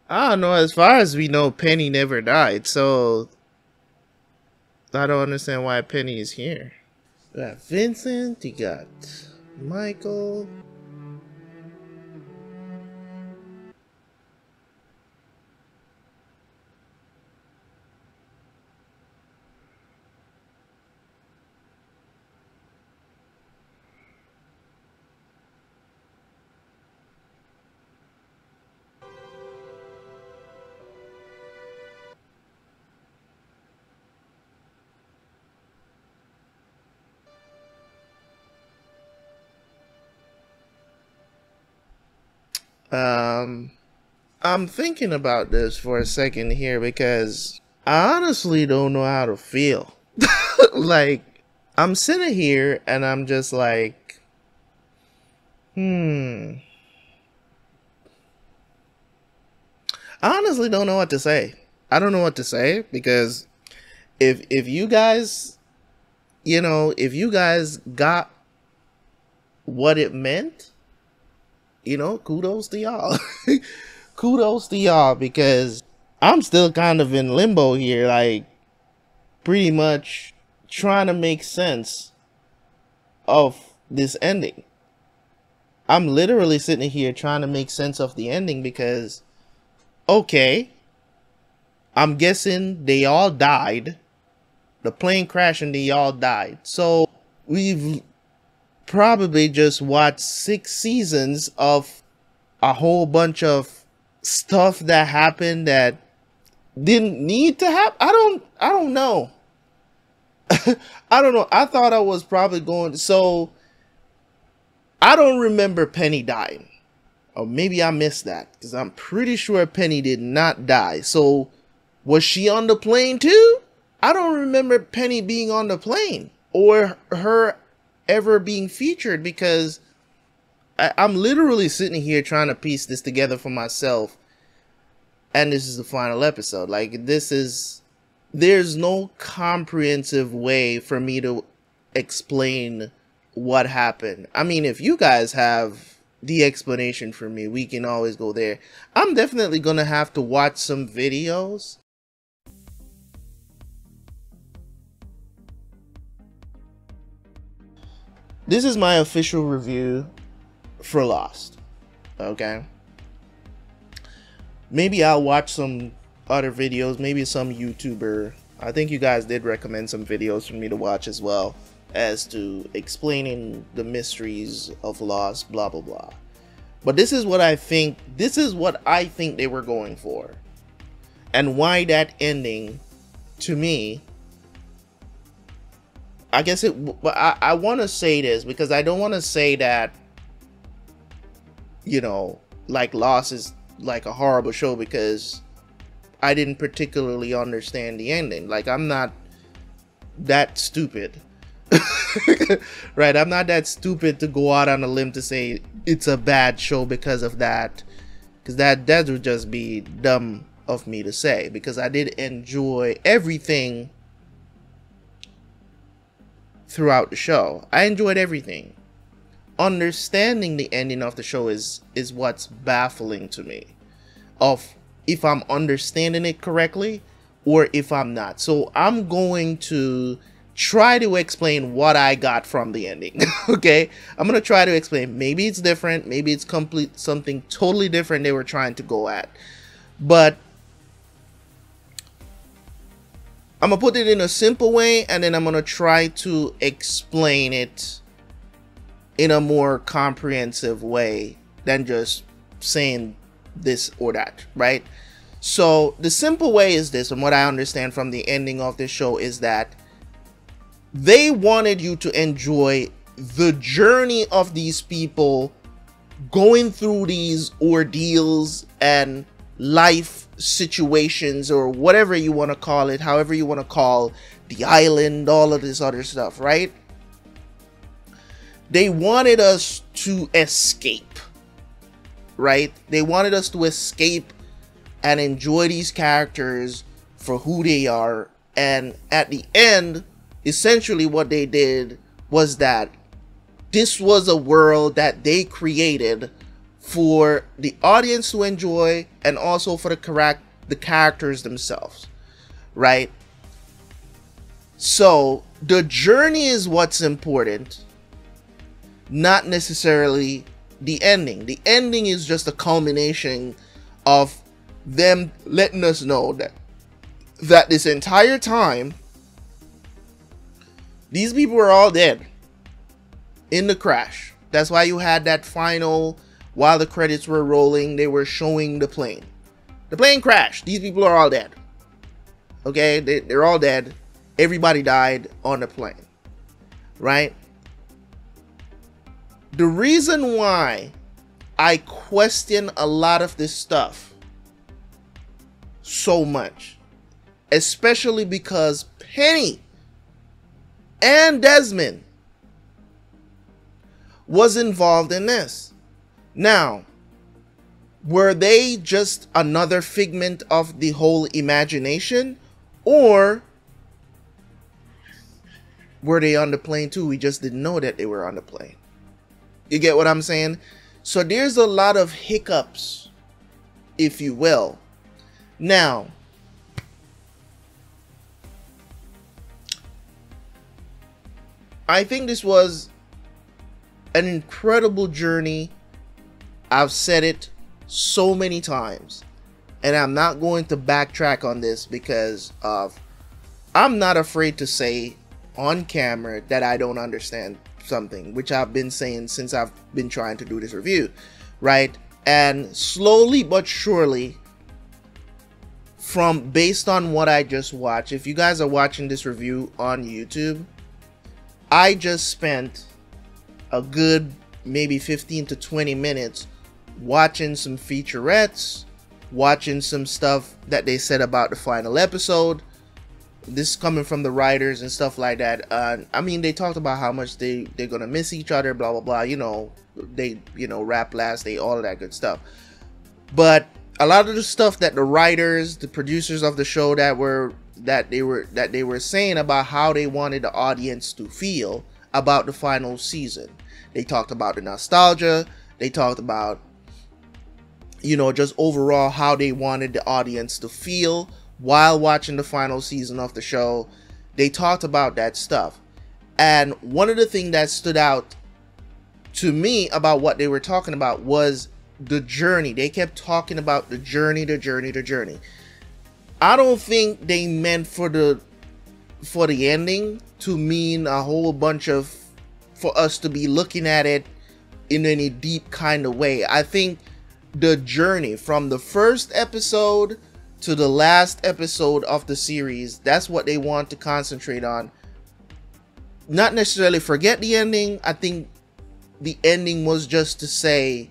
I don't know. As far as we know, Penny never died, so I don't understand why Penny is here. You got Vincent, you got Michael. I'm thinking about this for a second here because I honestly don't know how to feel. Like, I'm sitting here and I'm just like, I honestly don't know what to say. I don't know what to say because if you guys, you know, if you guys got what it meant, you know, kudos to y'all. Kudos to y'all because I'm still kind of in limbo here, like pretty much trying to make sense of this ending. I'm literally sitting here trying to make sense of the ending because, okay, I'm guessing they all died. The plane crashed and they all died. So we've probably just watched 6 seasons of a whole bunch of stuff that happened that didn't need to happen. I don't know. I don't know. I thought I was probably going. So I don't remember Penny dying. Or maybe I missed that, because I'm pretty sure Penny did not die. So was she on the plane too? I don't remember Penny being on the plane or her ever being featured, because I'm literally sitting here trying to piece this together for myself. And this is the final episode. Like, there's no comprehensive way for me to explain what happened. I mean, if you guys have the explanation for me, we can always go there. I'm definitely gonna have to watch some videos. This is my official review for Lost. Okay. Maybe I'll watch some other videos, maybe some YouTuber. I think you guys did recommend some videos for me to watch as well, as to explaining the mysteries of Lost, blah blah blah. But this is what I think they were going for, and why that ending, to me, I guess it, but I want to say this because I don't want to say that, you know, like Lost is like a horrible show because I didn't particularly understand the ending. Like, I'm not that stupid. Right? I'm not that stupid to go out on a limb to say it's a bad show because of that. Because that would just be dumb of me to say. Because I did enjoy everything throughout the show. I enjoyed everything. Understanding the ending of the show is what's baffling to me, of if I'm understanding it correctly or if I'm not. So I'm going to try to explain what I got from the ending. Okay, I'm gonna try to explain. Maybe it's different, maybe it's something totally different they were trying to go at, but I'm gonna put it in a simple way, and then I'm gonna try to explain it in a more comprehensive way than just saying this or that, right? So the simple way is this, and what I understand from the ending of this show is that they wanted you to enjoy the journey of these people going through these ordeals and life situations, or whatever you want to call it, however you want to call the island, all of this other stuff, right? They wanted us to escape, right? They wanted us to escape and enjoy these characters for who they are. And at the end, essentially what they did was that this was a world that they created for the audience to enjoy, and also for the characters themselves, right? So the journey is what's important, not necessarily the ending. The ending is just a culmination of them letting us know that this entire time these people were all dead in the crash. That's why you had that final, while the credits were rolling, they were showing the plane. The plane crashed. These people are all dead. Okay, they're all dead. Everybody died on the plane, right? The reason why I question a lot of this stuff so much, especially because Penny and Desmond was involved in this. Now, were they just another figment of the whole imagination, or were they on the plane too? We just didn't know that they were on the plane. You get what I'm saying? So there's a lot of hiccups, if you will. Now, I think this was an incredible journey. I've said it so many times, and I'm not going to backtrack on this because I'm not afraid to say on camera that I don't understand something, which I've been saying since I've been trying to do this review, right? And slowly but surely, from based on what I just watched, if you guys are watching this review on YouTube, I just spent a good maybe 15 to 20 minutes watching some featurettes, watching some stuff that they said about the final episode. This is coming from the writers and stuff like that. I mean, they talked about how much they're gonna miss each other, blah blah blah. You know, they rap last, they all of that good stuff. But a lot of the stuff that the writers, the producers of the show that they were saying about how they wanted the audience to feel about the final season. They talked about the nostalgia. They talked about, just overall how they wanted the audience to feel while watching the final season of the show. They talked about that stuff. And one of the things that stood out to me about what they were talking about was the journey. They kept talking about the journey, the journey, the journey. I don't think they meant for the ending to mean a whole bunch of, for us to be looking at it in any deep kind of way. I think the journey from the first episode to the last episode of the series, that's what they want to concentrate on. Not necessarily forget the ending. I think the ending was just to say,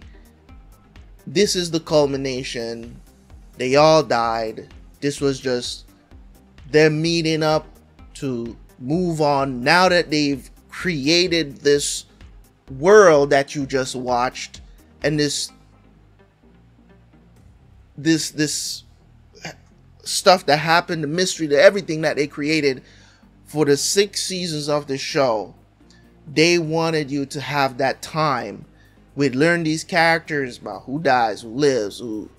this is the culmination. They all died. This was just them meeting up to move on. Now that they've created this world that you just watched, and this stuff that happened, the mystery, the everything that they created for the 6 seasons of the show, they wanted you to have that time with learn these characters about who dies, who lives, who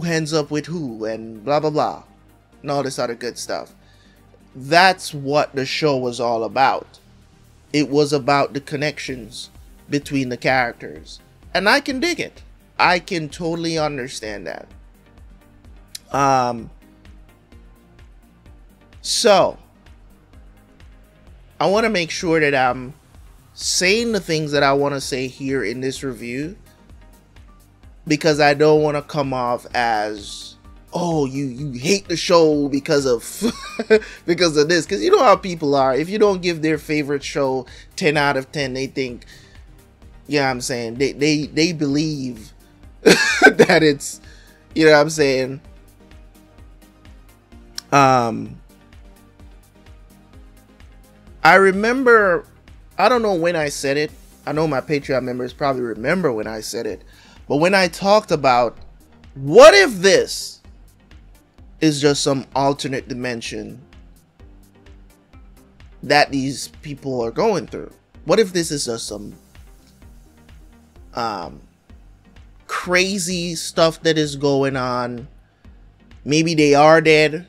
ends up with who, and blah blah blah, and all this other good stuff. That's what the show was all about. It was about the connections between the characters, and I can dig it. I can totally understand that. So I want to make sure that I'm saying the things that I want to say here in this review, because I don't want to come off as, oh, you hate the show because of because of this. Because you know how people are. If you don't give their favorite show 10 out of 10, they think, yeah, I'm saying, they believe that it's, you know what I'm saying. I remember, I don't know when I said it. I know my Patreon members probably remember when I said it. But when I talked about, what if this is just some alternate dimension that these people are going through? What if this is just some crazy stuff that is going on? Maybe they are dead.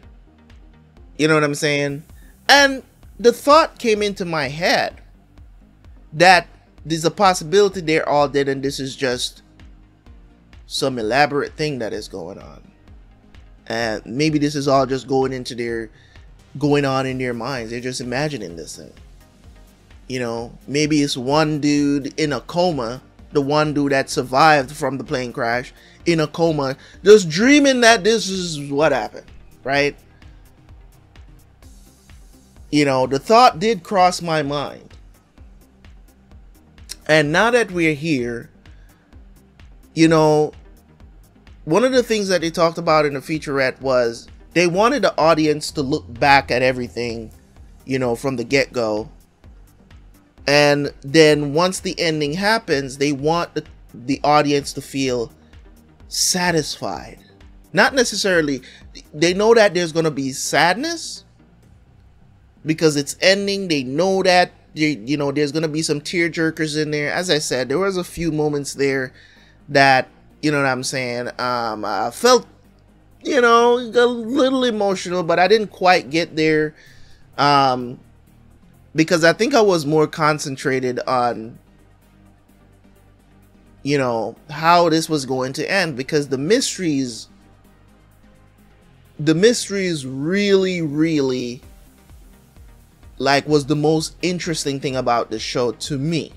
You know what I'm saying? And the thought came into my head that there's a possibility they're all dead and this is just some elaborate thing that is going on. And maybe this is all just going on in their minds. They're just imagining this thing. Maybe it's one dude in a coma, the one dude that survived from the plane crash, in a coma, just dreaming that this is what happened, right? The thought did cross my mind. And now that we're here, one of the things that they talked about in the featurette was they wanted the audience to look back at everything, from the get-go. And then once the ending happens, they want the audience to feel satisfied. Not necessarily, they know that there's going to be sadness because it's ending. They know that, there's going to be some tear jerkers in there. As I said, there was a few moments there that, you know what I'm saying, I felt, you know, a little emotional, but I didn't quite get there. Because I think I was more concentrated on, you know, how this was going to end, because the mysteries really like was the most interesting thing about the show to me.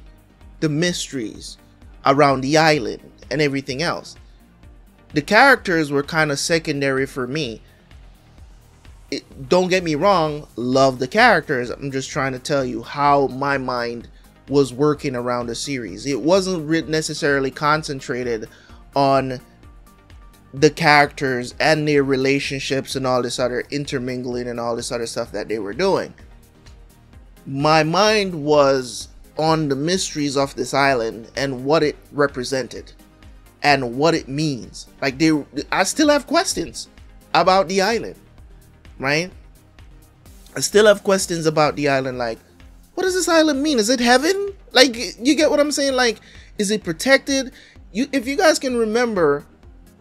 The mysteries around the island and everything else. The characters were kind of secondary for me. Don't get me wrong, love the characters. I'm just trying to tell you how my mind was working around the series. It wasn't necessarily concentrated on the characters and their relationships and all this other intermingling and all this other stuff that they were doing. My mind was on the mysteries of this island and what it represented and what it means. Like, I still have questions about the island. Right? I still have questions about the island. Like, what does this island mean? Is it heaven? Like, you get what I'm saying? Like, is it protected? If you guys can remember,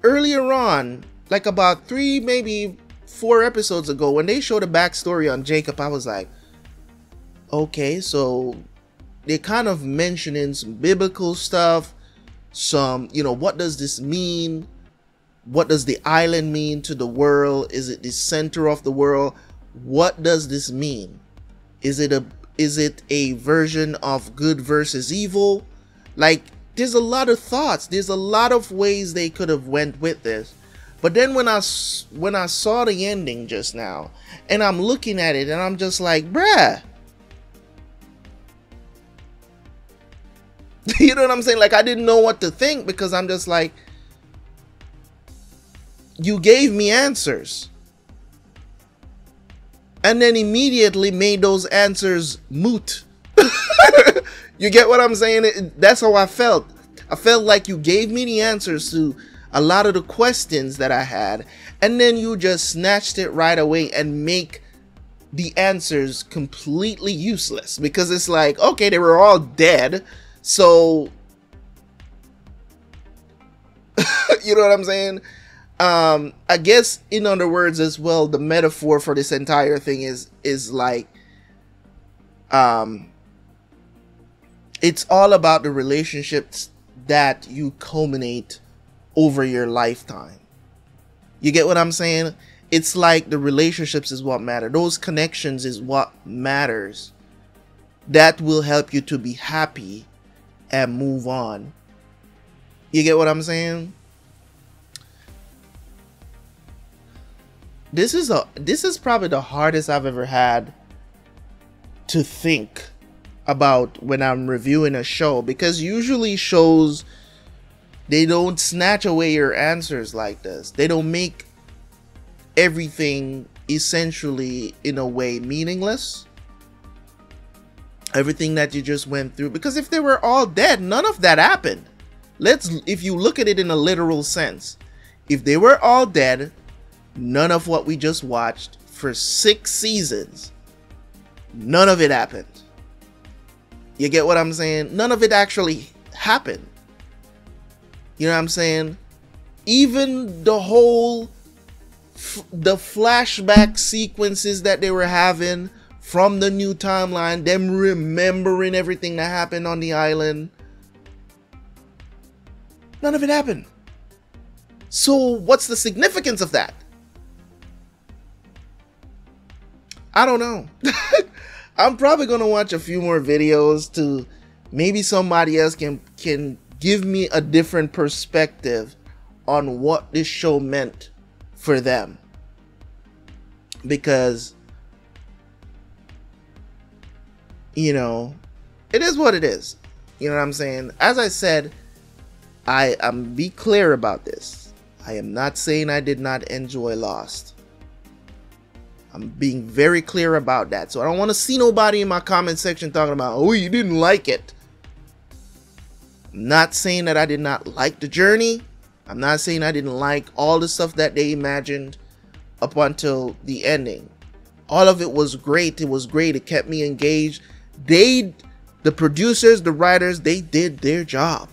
earlier on, like about 3, maybe 4 episodes ago, when they showed a backstory on Jacob, I was like, okay, so they're kind of mentioning some biblical stuff, some, you know, what does this mean? What does the island mean to the world? Is it the center of the world? What does this mean? Is it a version of good versus evil? Like, there's a lot of thoughts. There's a lot of ways they could have went with this. But then when I saw the ending just now, and I'm looking at it, and I'm just like, bruh. You know what I'm saying? Like, I didn't know what to think, because I'm just like, you gave me answers and then immediately made those answers moot. You get what I'm saying? That's how I felt. I felt like you gave me the answers to a lot of the questions that I had, and then you just snatched it right away and make the answers completely useless, because it's like, okay, they were all dead, so you know what I'm saying? I guess in other words as well, the metaphor for this entire thing is like, it's all about the relationships that you culminate over your lifetime. You get what I'm saying? It's like the relationships is what matter. Those connections is what matters. That will help you to be happy and move on. You get what I'm saying? This is probably the hardest I've ever had to think about when I'm reviewing a show, because usually shows, they don't snatch away your answers like this. They don't make everything essentially in a way meaningless. Everything that you just went through, because if they were all dead, none of that happened. If you look at it in a literal sense, if they were all dead, none of what we just watched for 6 seasons, none of it happened. You get what I'm saying? None of it actually happened. You know what I'm saying? Even the whole the flashback sequences that they were having from the new timeline, them remembering everything that happened on the island, none of it happened. So what's the significance of that? I don't know. I'm probably going to watch a few more videos to maybe somebody else can give me a different perspective on what this show meant for them. Because, you know, it is what it is. You know what I'm saying? As I said, I'm be clear about this. I am not saying I did not enjoy Lost. I'm being very clear about that. So I don't want to see nobody in my comment section talking about, oh, you didn't like it. I'm not saying that I did not like the journey. I'm not saying I didn't like all the stuff that they imagined up until the ending. All of it was great. It was great. It kept me engaged. The producers, the writers, they did their job,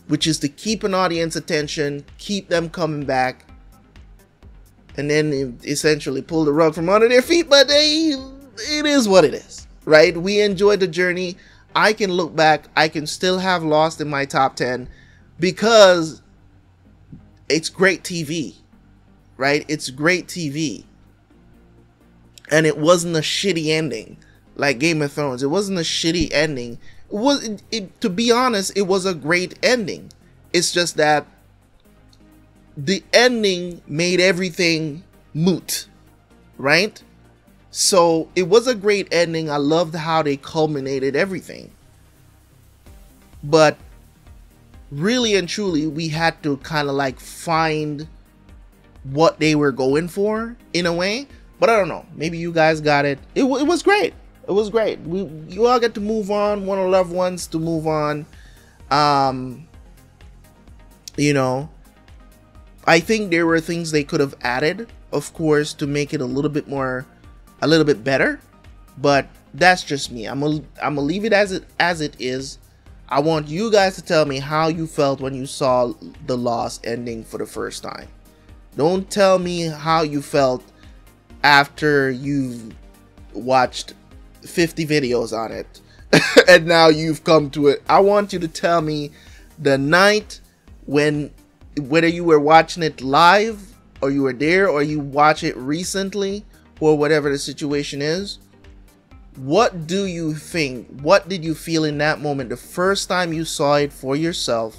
which is to keep an audience attention, keep them coming back, and then essentially pull the rug from under their feet, but it is what it is, right? We enjoyed the journey. I can look back, I can still have Lost in my top 10 because it's great TV, right? It's great TV. And it wasn't a shitty ending like Game of Thrones. It wasn't a shitty ending. To be honest, it was a great ending. It's just that the ending made everything moot, right? So it was a great ending. I loved how they culminated everything. But really and truly, we had to kind of like find what they were going for in a way. But I don't know. Maybe you guys got it. It was great. It was great. You all get to move on. Want to loved ones to move on. You know, I think there were things they could have added, of course, to make it a little bit better. But that's just me. I'm gonna leave it as it is. I want you guys to tell me how you felt when you saw the Lost ending for the first time. Don't tell me how you felt after you've watched 50 videos on it and now you've come to it. I want you to tell me the night when, whether you were watching it live or you were there or you watch it recently or whatever the situation is. What do you think? What did you feel in that moment? The first time you saw it for yourself,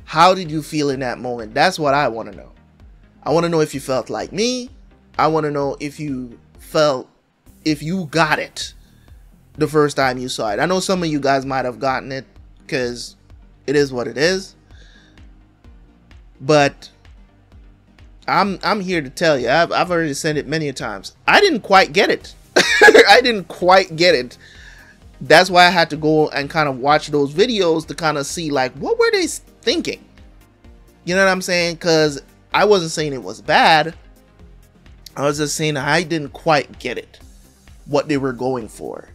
how did you feel in that moment? That's what I want to know. I want to know if you felt like me. I want to know if you got it the first time you saw it. I know some of you guys might have gotten it because it is what it is. But I'm here to tell you, I've already said it many times. I didn't quite get it. I didn't quite get it. That's why I had to go and kind of watch those videos to kind of see like what were they thinking. You know what I'm saying? Because I wasn't saying it was bad. I was just saying I didn't quite get it, what they were going for.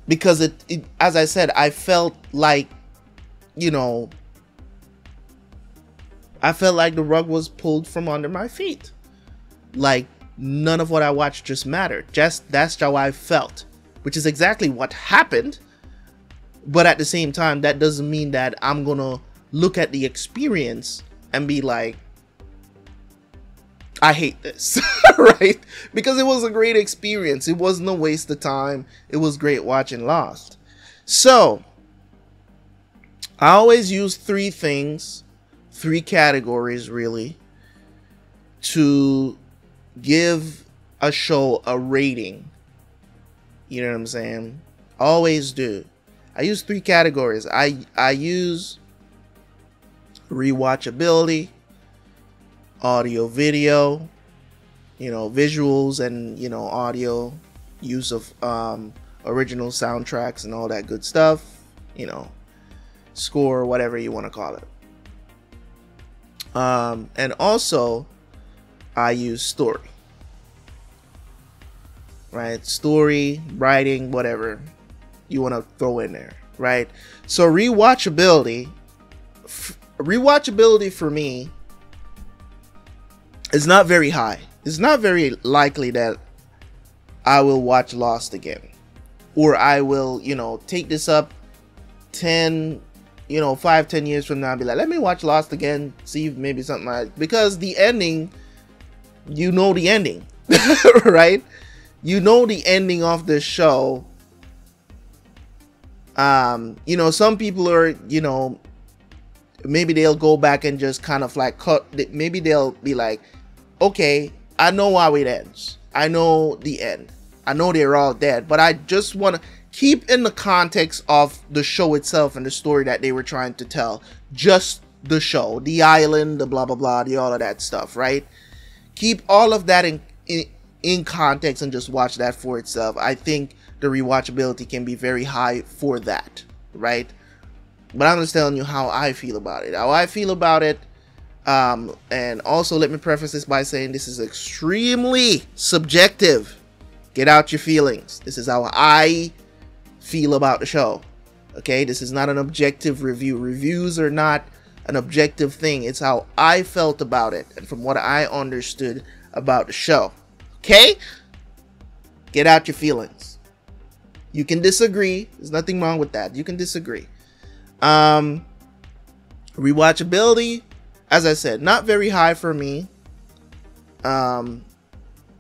Because it as I said, I felt like, you know, I felt like the rug was pulled from under my feet. Like none of what I watched just mattered. That's how I felt, which is exactly what happened. But at the same time, that doesn't mean that I'm gonna look at the experience and be like, I hate this, right? Because it was a great experience. It wasn't a waste of time. It was great watching Lost. So, I always use three categories really, to give a show a rating. You know what I'm saying? Always do. I use three categories. I use rewatchability, audio video, you know, visuals and, you know, audio, use of original soundtracks and all that good stuff, you know, score, whatever you want to call it. And also I use story, right? Story, writing, whatever you want to throw in there, right? So rewatchability for me is not very high. It's not very likely that I will watch Lost again, or I will, you know, take this up 5-10 years from now and be like, let me watch Lost again, see if maybe something like, because the ending, you know the ending, right? You know the ending of the show. You know, some people are, you know, maybe they'll go back and just kind of like cut, maybe they'll be like, okay, I know how it ends. I know the end. I know they're all dead, but I just want to keep in the context of the show itself and the story that they were trying to tell. Just the show, the island, the blah, blah, blah, the all of that stuff, right? Keep all of that in context and just watch that for itself. I think the rewatchability can be very high for that, right? But I'm just telling you how I feel about it. How I feel about it. And also let me preface this by saying this is extremely subjective. Get out your feelings. This is how I feel about the show. Okay, this is not an objective review. Reviews are not an objective thing. It's how I felt about it and from what I understood about the show. Okay? Get out your feelings. You can disagree. There's nothing wrong with that. You can disagree. Rewatchability, as I said, not very high for me.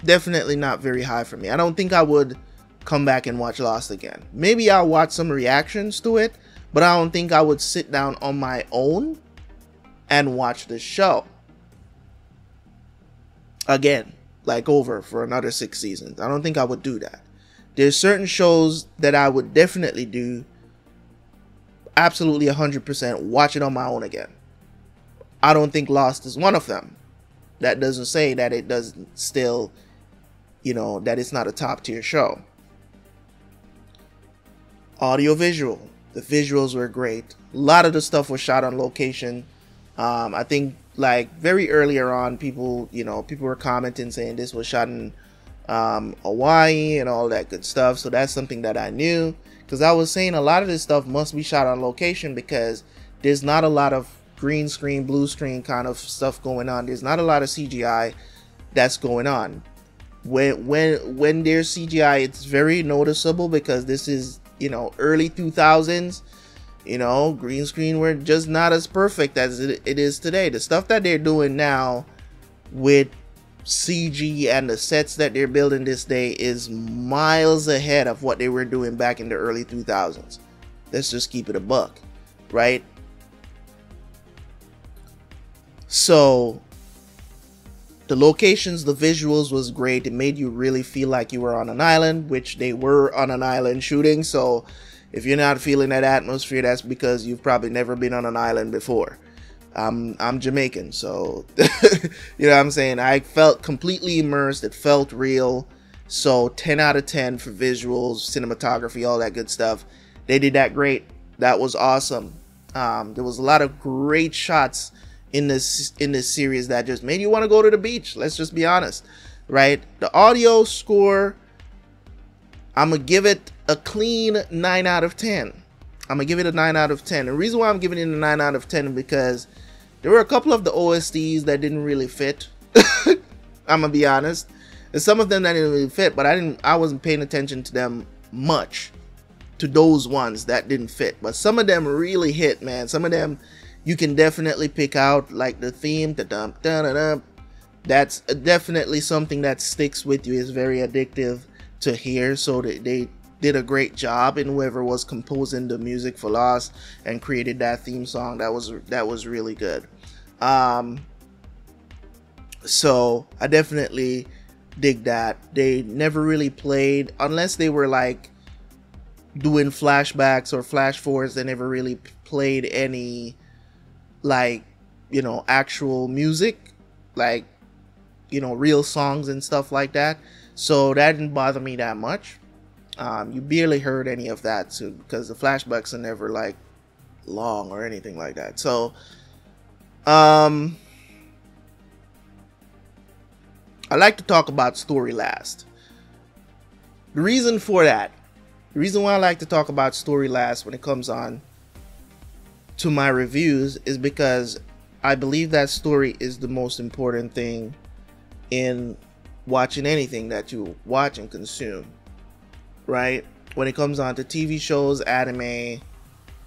Definitely not very high for me. I don't think I would come back and watch Lost again. Maybe I'll watch some reactions to it, but I don't think I would sit down on my own and watch the show again, like over for another 6 seasons. I don't think I would do that. There's certain shows that I would definitely do absolutely 100% watch it on my own again. I don't think Lost is one of them. That doesn't say that it doesn't still, you know, that it's not a top tier show. Audio visual. The visuals were great. A lot of the stuff was shot on location. I think like very earlier on, people were commenting saying this was shot in Hawaii and all that good stuff. So that's something that I knew, because I was saying a lot of this stuff must be shot on location because there's not a lot of green screen, blue screen kind of stuff going on. There's not a lot of CGI that's going on. When there's CGI, it's very noticeable because this is, you know, early 2000s. You know, green screen were just not as perfect as it is today. The stuff that they're doing now with CG and the sets that they're building this day is miles ahead of what they were doing back in the early 2000s. Let's just keep it a buck, right? So the locations, the visuals was great. It made you really feel like you were on an island, which they were on an island shooting. So if you're not feeling that atmosphere, that's because you've probably never been on an island before. I'm Jamaican, so you know what I'm saying? I felt completely immersed. It felt real. So 10 out of 10 for visuals, cinematography, all that good stuff. They did that great. That was awesome. There was a lot of great shots in this series that just made you want to go to the beach. Let's just be honest, right? The audio score, I'm gonna give it a clean 9 out of 10. I'm gonna give it a 9 out of 10. The reason why I'm giving it a 9 out of 10 is because there were a couple of the OSTs that didn't really fit. I'm gonna be honest. There's some of them that didn't really fit, but I wasn't paying attention to them much, to those ones that didn't fit. But some of them really hit, man. Some of them you can definitely pick out, like the theme, the dum dum dum. That's definitely something that sticks with you. Is very addictive to hear. So they did a great job in whoever was composing the music for Lost and created that theme song. That was really good. So I definitely dig that. They never really played, unless they were like doing flashbacks or flash forwards, they never really played any, like, you know, actual music, like, you know, real songs and stuff like that. So that didn't bother me that much. You barely heard any of that too, because the flashbacks are never like long or anything like that. So I like to talk about story last. The reason for that, the reason why I like to talk about story last when it comes on to my reviews, is because I believe that story is the most important thing in watching anything that you watch and consume, right? When it comes on to TV shows, anime,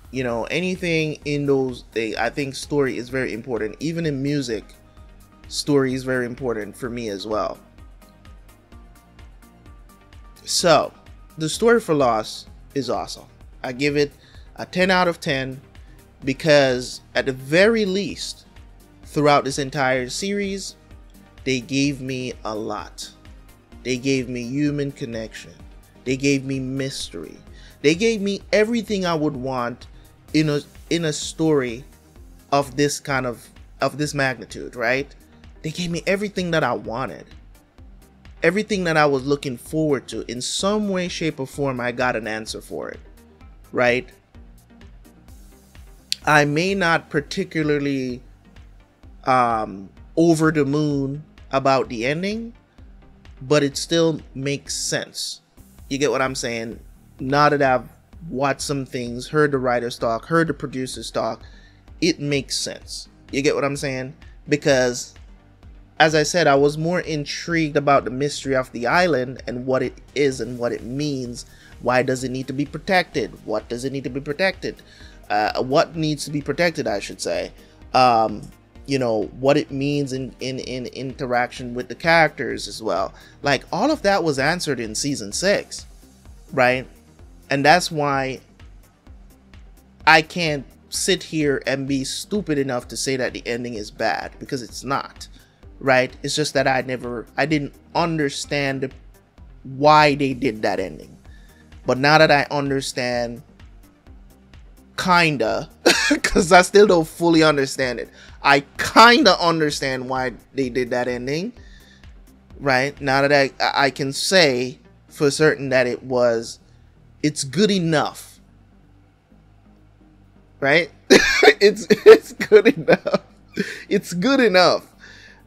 you know, anything in those things, I think story is very important. Even in music, story is very important for me as well. So the story for Lost is awesome. I give it a 10 out of 10 because at the very least, throughout this entire series, they gave me a lot. They gave me human connection. They gave me mystery. They gave me everything I would want in a story of this kind of this magnitude, right? They gave me everything that I wanted. Everything that I was looking forward to. In some way, shape, or form, I got an answer for it, right? I may not particularly over the moon about the ending, but it still makes sense. You get what I'm saying? Now that I've watched some things, heard the writers talk, heard the producers talk, it makes sense. You get what I'm saying? Because, as I said, I was more intrigued about the mystery of the island and what it is and what it means. Why does it need to be protected? What does it need to be protected? What needs to be protected, I should say. You know, what it means in interaction with the characters as well. Like, all of that was answered in season 6, right? And that's why I can't sit here and be stupid enough to say that the ending is bad, because it's not, right? It's just that I didn't understand why they did that ending. But now that I understand, kinda, because I still don't fully understand it, I kinda understand why they did that ending, right? Now that I can say for certain that it's good enough, right? it's good enough. It's good enough.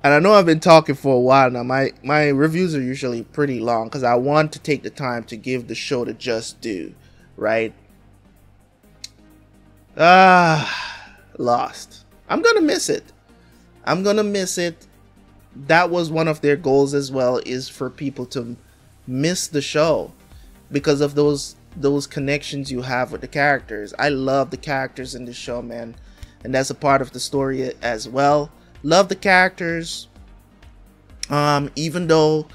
And I know I've been talking for a while now. My reviews are usually pretty long because I want to take the time to give the show the just due, right? Lost. I'm gonna miss it. I'm gonna miss it. That was one of their goals as well, is for people to miss the show because of those connections you have with the characters. I love the characters in the show, man, and that's a part of the story as well. Love the characters. Even though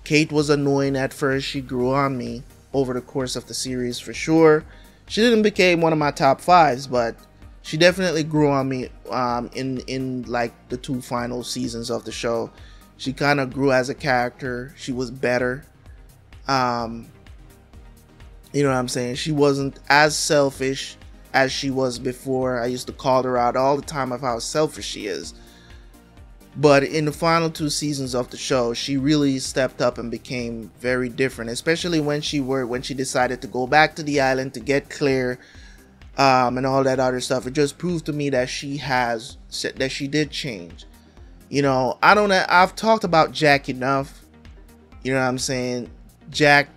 Kate was annoying at first, she grew on me over the course of the series for sure. She didn't become one of my top 5s, but she definitely grew on me in like the 2 final seasons of the show. She kind of grew as a character. She was better. You know what I'm saying? She wasn't as selfish as she was before. I used to call her out all the time of how selfish she is. But in the final 2 seasons of the show, she really stepped up and became very different, especially when she decided to go back to the island to get Claire, and all that other stuff. It just proved to me that she did change. You know, I've talked about Jack enough. You know what I'm saying? Jack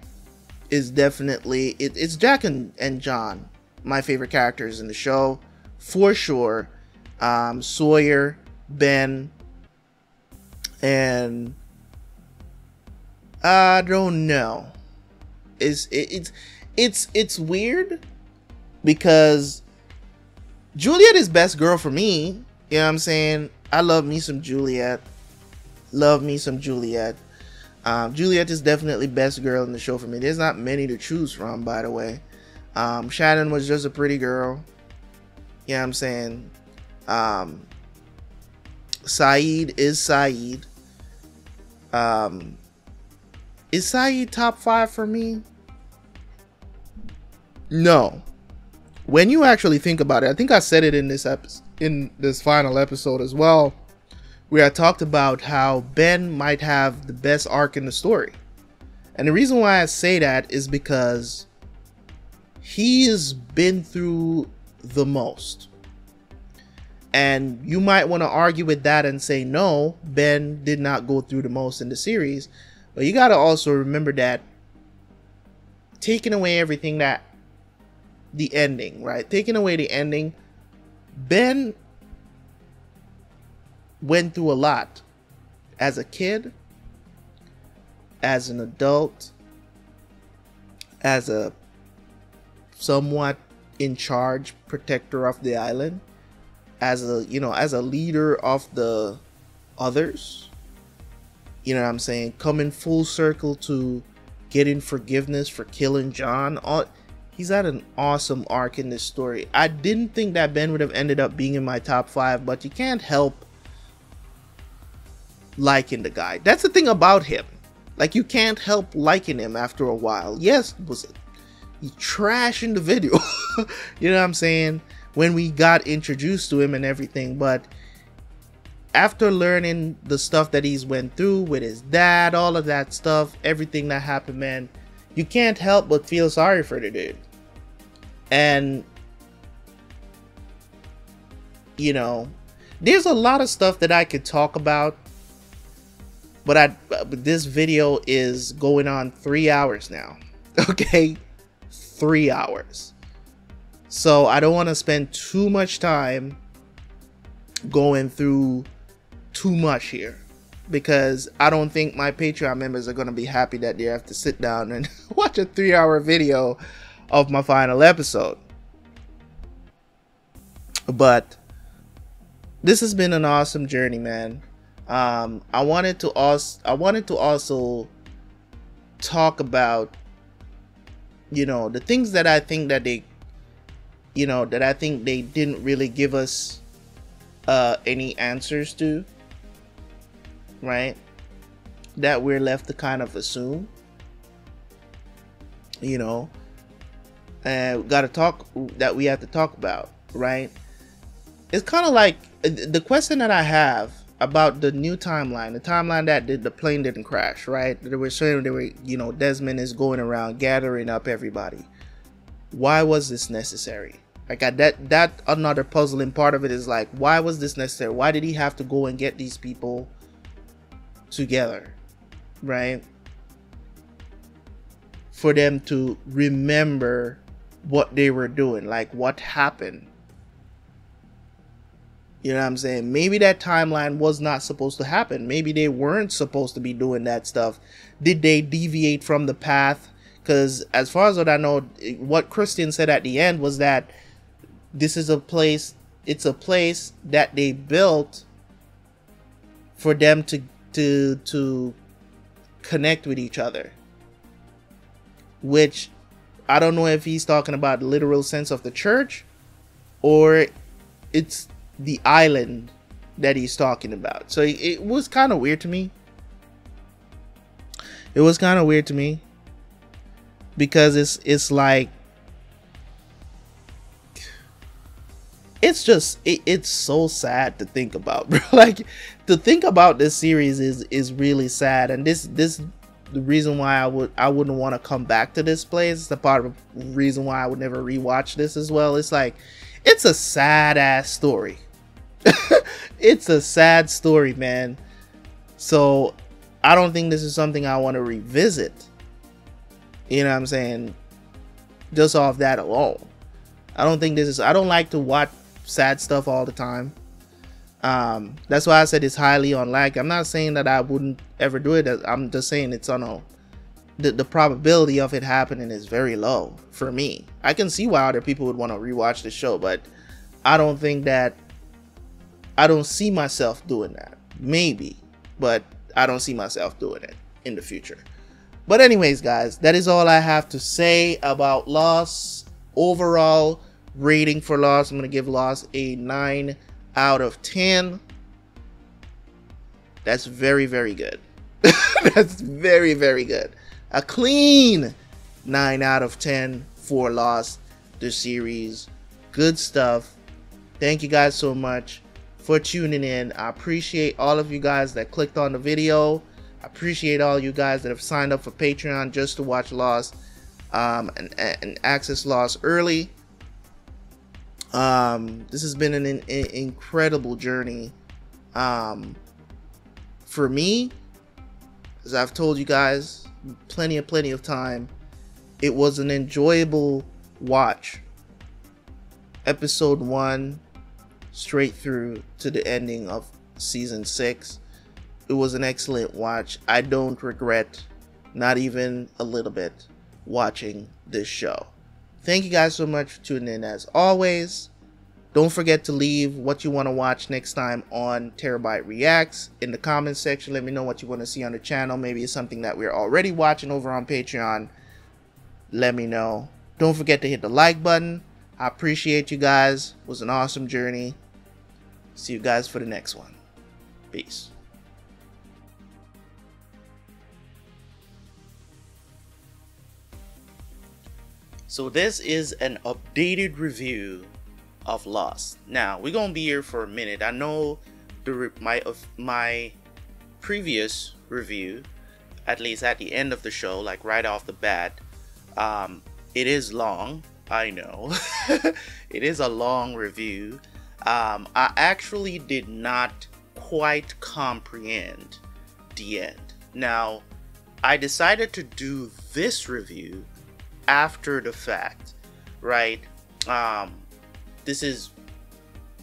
is definitely it's Jack and John, my favorite characters in the show for sure. Sawyer, Ben, and I don't know. It's weird because Juliet is best girl for me. You know what I'm saying? I love me some Juliet. Love me some Juliet. Juliet is definitely best girl in the show for me. There's not many to choose from, by the way. Shannon was just a pretty girl. You know what I'm saying? Saeed is Saeed. Is Saeed top 5 for me? No. When you actually think about it, I think I said it in this final episode as well, where I talked about how Ben might have the best arc in the story. And the reason why I say that is because he has been through the most. And you might want to argue with that and say, no, Ben did not go through the most in the series. But you got to also remember that taking away everything that the ending, right? Taking away the ending, Ben went through a lot as a kid, as an adult, as a somewhat in charge protector of the island, as a leader of the others. You know what I'm saying? Coming full circle to getting forgiveness for killing John. He's had an awesome arc in this story. I didn't think that Ben would have ended up being in my top 5, but you can't help liking the guy. That's the thing about him. Like, you can't help liking him after a while. Yes, he trash in the video. You know what I'm saying? When we got introduced to him and everything, but after learning the stuff that he's went through with his dad, all of that stuff, everything that happened, man, you can't help but feel sorry for the dude. And you know, there's a lot of stuff that I could talk about, but this video is going on 3 hours now. Okay, 3 hours. So I don't want to spend too much time going through too much here, because I don't think my Patreon members are going to be happy that they have to sit down and watch a 3-hour video of my final episode. But this has been an awesome journey, man. I wanted to also talk about, you know, the things that I think that they, you know, that I think they didn't really give us any answers to, right? That we're left to kind of assume, you know, and we have to talk about, right? It's kind of like the question that I have about the new timeline, the timeline that the plane didn't crash, right? They were saying you know, Desmond is going around gathering up everybody. Why was this necessary? Like that another puzzling part of it is like, why was this necessary? Why did he have to go and get these people together, right? For them to remember what they were doing, like what happened. You know what I'm saying? Maybe that timeline was not supposed to happen. Maybe they weren't supposed to be doing that stuff. Did they deviate from the path? Because as far as what I know, what Christian said at the end was that this is a place, it's a place that they built for them to connect with each other. Which, I don't know if he's talking about the literal sense of the church, or it's the island that he's talking about. So it was kind of weird to me. It was kind of weird to me, because it's like, it's just it's so sad to think about, bro. Like, to think about this series is really sad, and this the reason why I wouldn't want to come back to this place. The part of the reason why I would never rewatch this as well. It's like, it's a sad ass story. It's a sad story, man. So I don't think this is something I want to revisit. You know what I'm saying? Just off that alone. I don't like to watch sad stuff all the time. That's why I said it's highly unlikely. I'm not saying that I wouldn't ever do it. I'm just saying it's the probability of it happening is very low for me. I can see why other people would want to rewatch the show, but I don't see myself doing that. Maybe, but I don't see myself doing it in the future. But anyways, guys, that is all I have to say about Lost. Overall rating for Lost, I'm going to give Lost a 9 out of 10. That's very, very good. That's very, very good. A clean 9 out of 10 for Lost, the series. Good stuff. Thank you guys so much for tuning in. I appreciate all of you guys that clicked on the video. I appreciate all you guys that have signed up for Patreon just to watch Lost and access Lost early. This has been an incredible journey for me. As I've told you guys plenty of time, it was an enjoyable watch. Episode 1 straight through to the ending of season 6. It was an excellent watch. I don't regret, not even a little bit, watching this show. Thank you guys so much for tuning in as always. Don't forget to leave what you want to watch next time on Terabyt Reacts in the comments section. Let me know what you want to see on the channel. Maybe it's something that we're already watching over on Patreon. Let me know. Don't forget to hit the like button. I appreciate you guys. It was an awesome journey. See you guys for the next one. Peace. So this is an updated review of Lost. Now we're gonna be here for a minute. I know my previous review, at least at the end of the show, like right off the bat, it is long. I know. It is a long review. I actually did not quite comprehend the end. Now, I decided to do this review after the fact, right? This is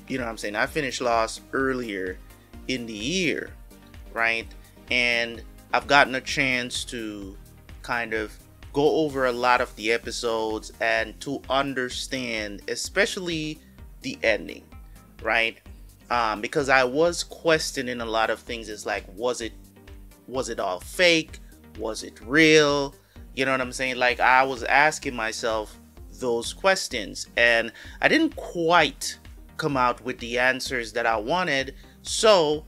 you know what I'm saying, I finished Lost earlier in the year, right? And I've gotten a chance to kind of go over a lot of the episodes and to understand especially the ending, right? Because I was questioning a lot of things. It's like, was it all fake? Was it real? You know what I'm saying? Like, I was asking myself those questions, and I didn't quite come out with the answers that I wanted. So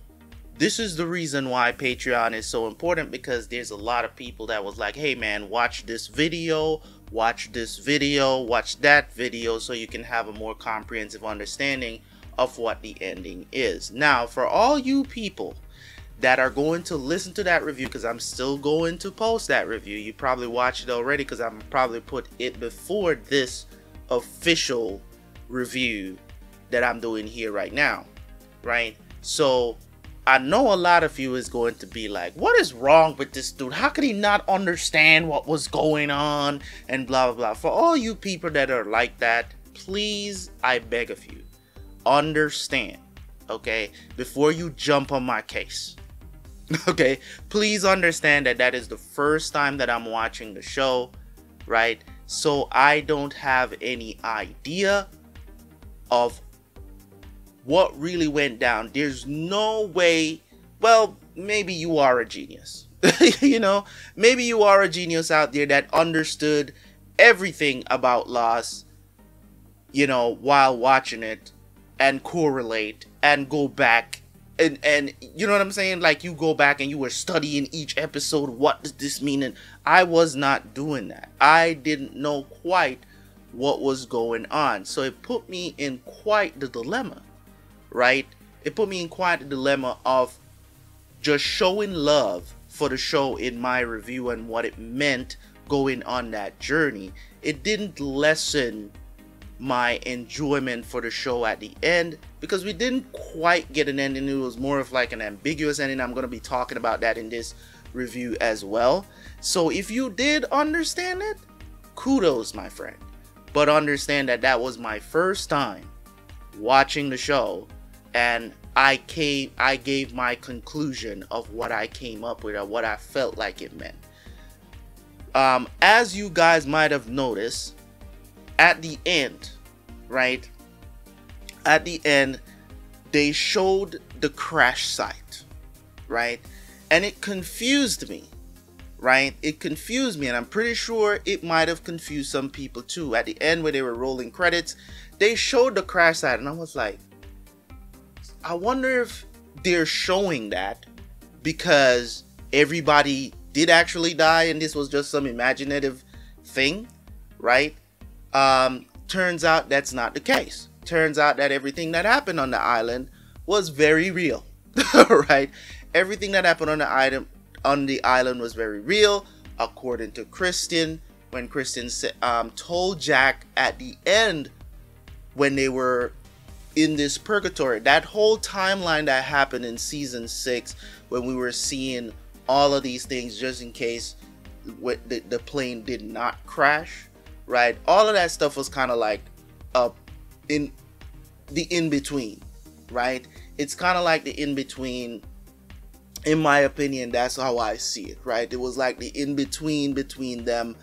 this is the reason why Patreon is so important, because there's a lot of people that was like, hey man, watch this video, watch this video, watch that video, so you can have a more comprehensive understanding of what the ending is. Now, for all you people that are going to listen to that review, because I'm still going to post that review, you probably watched it already because I'm probably put it before this official review that I'm doing here right now, right? So I know a lot of you is going to be like, what is wrong with this dude? How could he not understand what was going on and blah blah blah. For all you people that are like that, please, I beg of you, understand, okay, before you jump on my case. Okay, please understand that that is the first time that I'm watching the show, right? So I don't have any idea of what really went down. There's no way. Well, maybe you are a genius. You know, maybe you are a genius out there that understood everything about Lost, you know, while watching it, and correlate and go back and you know what I'm saying, like you go back and you were studying each episode, what does this mean? And I was not doing that. I didn't know quite what was going on, so it put me in quite the dilemma, right? It put me in quite the dilemma of just showing love for the show in my review and what it meant going on that journey. It didn't lessen my enjoyment for the show at the end, because we didn't quite get an ending. It was more of like an ambiguous ending. I'm going to be talking about that in this review as well. So if you did understand it, kudos, my friend. But understand that that was my first time watching the show, and I gave my conclusion of what I came up with or what I felt like it meant. As you guys might have noticed, at the end, right? At the end, they showed the crash site, right? And it confused me, right? It confused me, and I'm pretty sure it might have confused some people too. At the end, where they were rolling credits, they showed the crash site, and I was like, I wonder if they're showing that because everybody did actually die and this was just some imaginative thing, right? Turns out that's not the case. Turns out that everything that happened on the island was very real. Right? Everything that happened on the island was very real, according to Kristen. When Kristen told Jack at the end, when they were in this purgatory, that whole timeline that happened in season 6, when we were seeing all of these things just in case the plane did not crash, right? All of that stuff was kind of like in the in-between, right? It's kind of like the in-between, in my opinion. That's how I see it, right? It was like the in-between between them,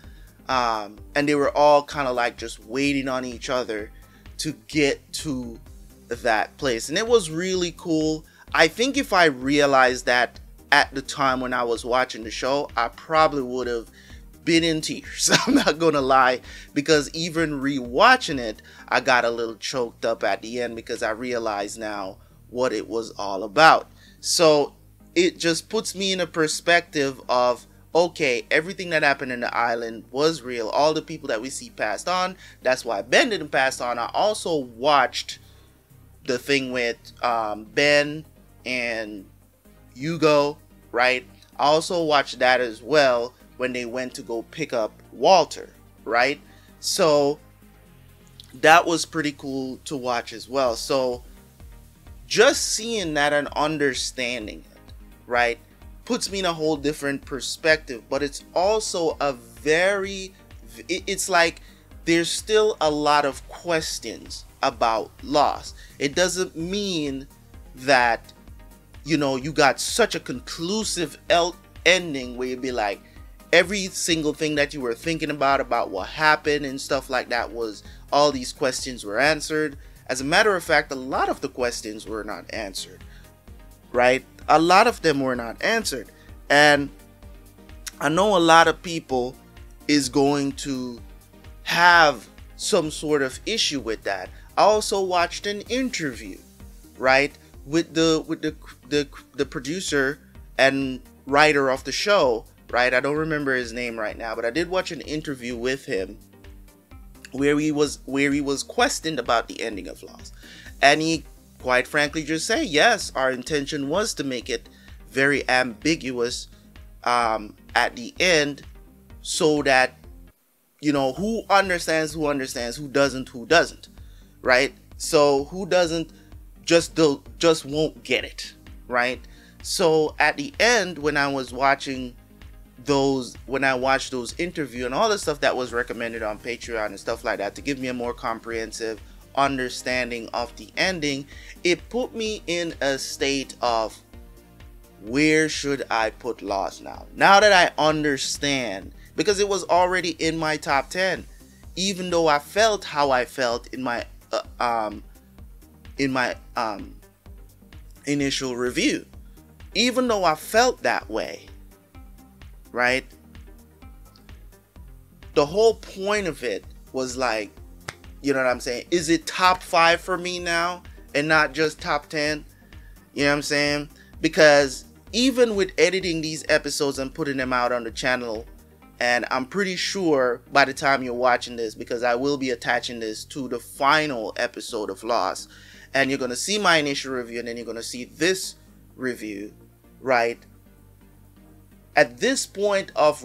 and they were all kind of like just waiting on each other to get to that place. And it was really cool. I think if I realized that at the time when I was watching the show, I probably would have been in tears. I'm not gonna lie, because even rewatching it, I got a little choked up at the end because I realized now what it was all about. So it just puts me in a perspective of, okay, everything that happened in the island was real. All the people that we see passed on. That's why Ben didn't pass on. I also watched the thing with Ben and Hugo, right? I also watched that as well when they went to go pick up Walter, right? So that was pretty cool to watch as well. So just seeing that and understanding it, right, puts me in a whole different perspective. But it's also it's like there's still a lot of questions about Lost. It doesn't mean that, you know, you got such a conclusive ending where you'd be like, every single thing that you were thinking about what happened and stuff like that, was all these questions were answered. As a matter of fact, a lot of the questions were not answered, right? A lot of them were not answered. And I know a lot of people is going to have some sort of issue with that. I also watched an interview, right, with the producer and writer of the show, right? I don't remember his name right now, but I did watch an interview with him where he was questioned about the ending of Lost, and he quite frankly just say, yes, our intention was to make it very ambiguous at the end, so that, you know, who understands, who doesn't, right? So who doesn't just won't get it, right? So at the end, when I watched those interviews and all the stuff that was recommended on Patreon and stuff like that to give me a more comprehensive understanding of the ending, it put me in a state of, where should I put Lost now? Now that I understand, because it was already in my top 10, even though I felt how I felt in my initial review, even though I felt that way, right? The whole point of it was like, you know what I'm saying? Is it top 5 for me now and not just top 10? You know what I'm saying? Because even with editing these episodes and putting them out on the channel, and I'm pretty sure by the time you're watching this, because I will be attaching this to the final episode of Lost, and you're going to see my initial review and then you're going to see this review, right? At this point of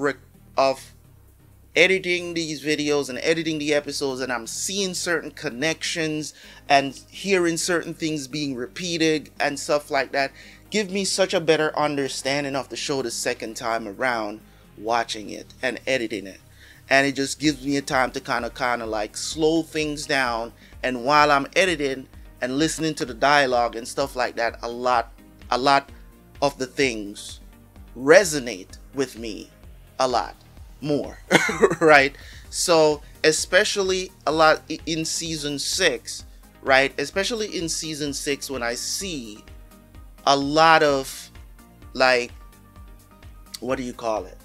editing these videos and editing the episodes, and I'm seeing certain connections and hearing certain things being repeated and stuff like that, give me such a better understanding of the show the second time around, watching it and editing it. And it just gives me a time to kind of like slow things down, and while I'm editing and listening to the dialogue and stuff like that, a lot of the things resonate with me a lot more. Right? So especially a lot in season 6, right? Especially in season 6, when I see a lot of, like, what do you call it,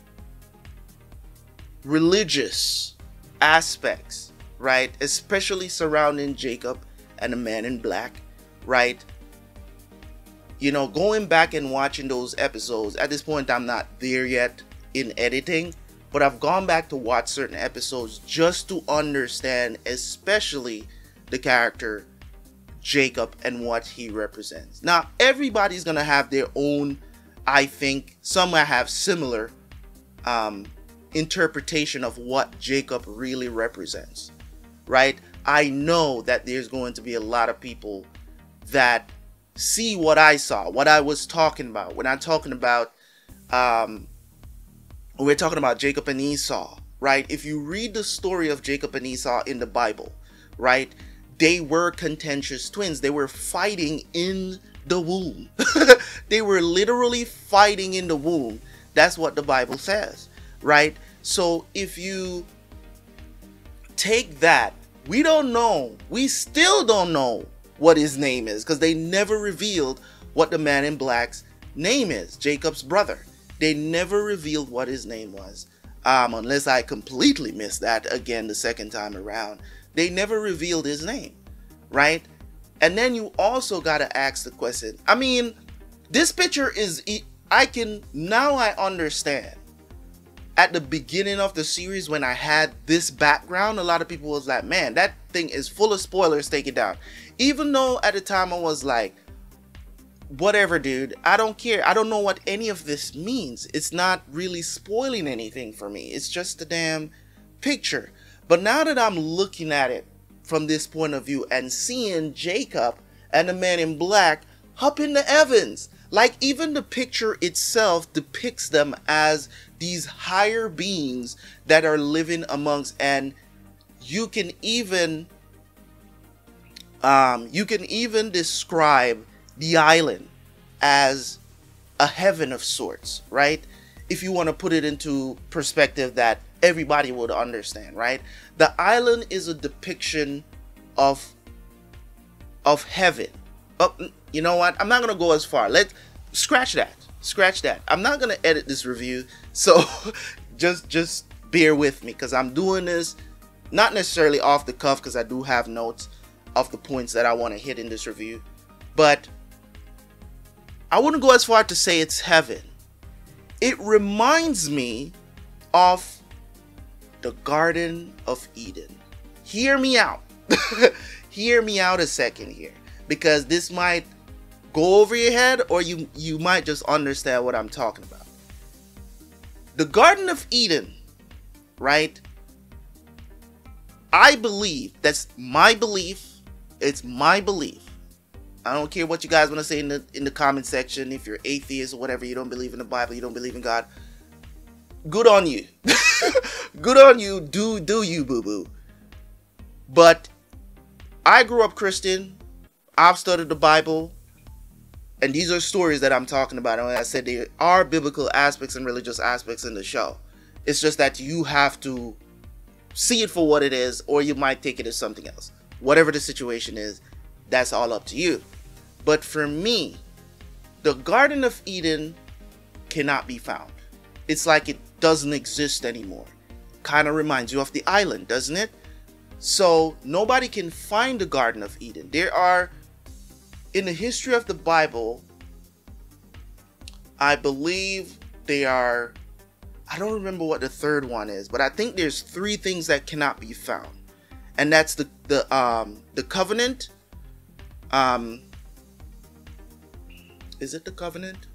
religious aspects, right? Especially surrounding Jacob and the Man in Black, right? You know, going back and watching those episodes, at this point I'm not there yet in editing, but I've gone back to watch certain episodes just to understand, especially the character Jacob and what he represents. Now, everybody's gonna have their own, I think, some might have similar interpretation of what Jacob really represents, right? I know that there's going to be a lot of people that see what I saw, what I was talking about when I'm talking about we're talking about Jacob and Esau, right? If you read the story of Jacob and Esau in the Bible, right, they were contentious twins. They were fighting in the womb. They were literally fighting in the womb. That's what the Bible says, right? So if you take that, we don't know, we still don't know what his name is, because they never revealed what the Man in Black's name is, Jacob's brother. They never revealed what his name was, unless I completely missed that again the second time around. They never revealed his name, right? And then you also got to ask the question, I mean, this picture is, I understand. At the beginning of the series, when I had this background, a lot of people was like, man, that thing is full of spoilers, take it down. Even though at the time I was like, whatever, dude, I don't care. I don't know what any of this means. It's not really spoiling anything for me. It's just a damn picture. But now that I'm looking at it from this point of view and seeing Jacob and the Man in Black up in the heavens, like even the picture itself depicts them as these higher beings that are living amongst, and you can even You can even describe the island as a heaven of sorts, right? If you want to put it into perspective that everybody would understand, right? The island is a depiction of heaven. Oh, you know what? I'm not gonna go as far. Let's scratch that. I'm not gonna edit this review, so just bear with me, because I'm doing this not necessarily off the cuff, because I do have notes of the points that I want to hit in this review, but I wouldn't go as far to say it's heaven. It reminds me of the Garden of Eden. Hear me out. Hear me out a second here, because this might go over your head, or you might just understand what I'm talking about. The Garden of Eden, right? I believe, that's my belief. It's my belief. I don't care what you guys want to say in the comment section. If you're atheist or whatever, you don't believe in the Bible, you don't believe in God, good on you. Good on you. Do you, boo-boo. But I grew up Christian. I've studied the Bible. And these are stories that I'm talking about. And like I said, there are biblical aspects and religious aspects in the show. It's just that you have to see it for what it is, or you might take it as something else. Whatever the situation is, that's all up to you. But for me, the Garden of Eden cannot be found. It's like it doesn't exist anymore. Kind of reminds you of the island, doesn't it? So nobody can find the Garden of Eden. There are, in the history of the Bible, I believe they are, I don't remember what the third one is, but I think there's 3 things that cannot be found. And that's the covenant. Is it the covenant?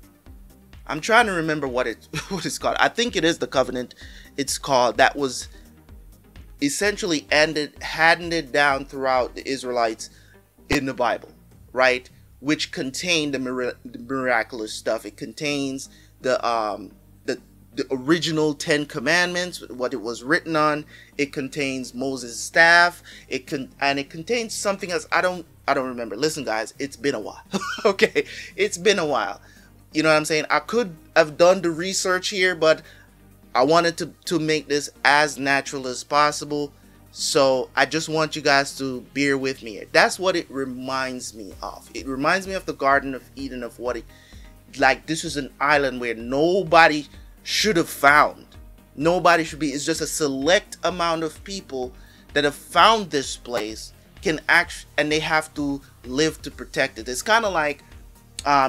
I'm trying to remember what it's called. I think it is the covenant. It's called, that was essentially handed down throughout the Israelites in the Bible, right? Which contained the miraculous stuff. It contains the original 10 commandments, what it was written on. It contains Moses' staff. It contains something else. I don't remember. Listen, guys, it's been a while. Okay, it's been a while. You know what I'm saying? I could have done the research here, but I wanted to make this as natural as possible. So I just want you guys to bear with me here. That's what it reminds me of. It reminds me of the Garden of Eden, of what it, like, this is an island where nobody should have found. Nobody should be. It's just a select amount of people that have found this place, can act, and they have to live to protect it. It's kind of like,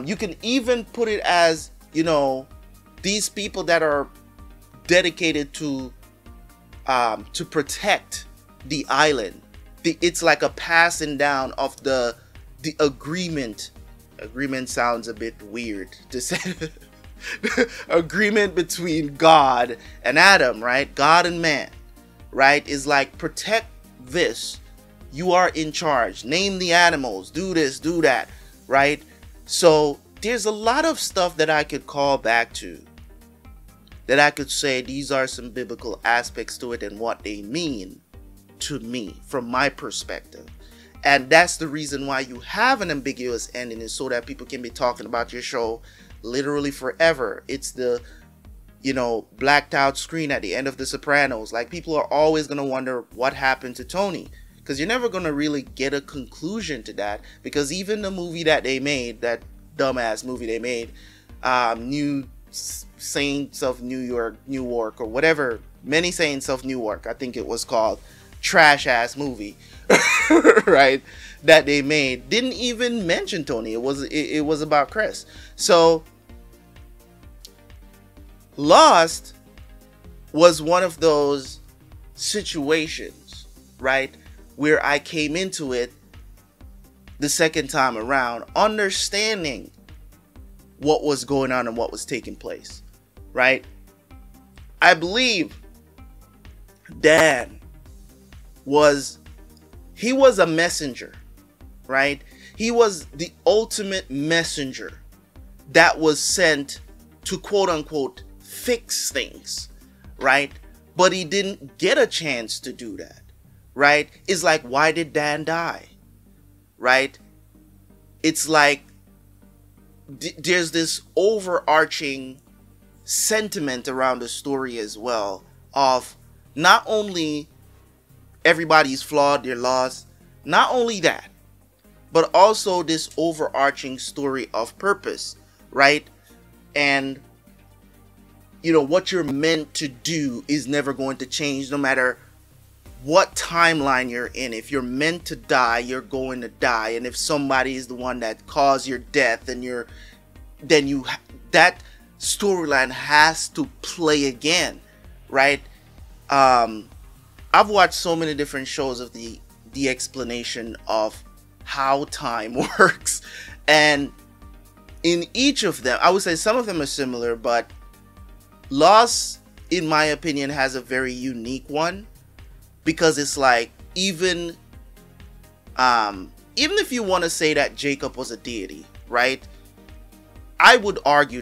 you can even put it as, you know, these people that are dedicated to protect the island. It's like a passing down of the agreement. Agreement sounds a bit weird to say. Agreement between God and Adam, right? God and man, right? Is like, protect this. You are in charge. Name the animals. Do this, do that, right? So there's a lot of stuff that I could call back to, that I could say these are some biblical aspects to it and what they mean to me from my perspective. And that's the reason why you have an ambiguous ending, is so that people can be talking about your show literally forever. It's the, you know, blacked out screen at the end of The Sopranos. Like, people are always going to wonder what happened to Tony, because you're never going to really get a conclusion to that, because even the movie that they made, that dumbass movie they made, New Saints of Newark, or whatever, Many Saints of Newark, I think it was called, trash ass movie, right, that they made, didn't even mention Tony. It was about Chris. So Lost was one of those situations, right, where I came into it the second time around understanding what was going on and what was taking place, right? I believe Dan was a messenger, right? He was the ultimate messenger that was sent to, quote unquote, fix things, right? But he didn't get a chance to do that, right? It's like, why did Dan die? right? It's like there's this overarching sentiment around the story as well of not only everybody's flawed, they're lost, not only that, but also this overarching story of purpose, right? And you know, what you're meant to do is never going to change no matter what timeline you're in. If you're meant to die, you're going to die. And if somebody is the one that caused your death, and that storyline has to play again, right? I've watched so many different shows of the explanation of how time works, and in each of them, I would say some of them are similar, but Lost, in my opinion, has a very unique one, because it's like, even if you want to say that Jacob was a deity, right? I would argue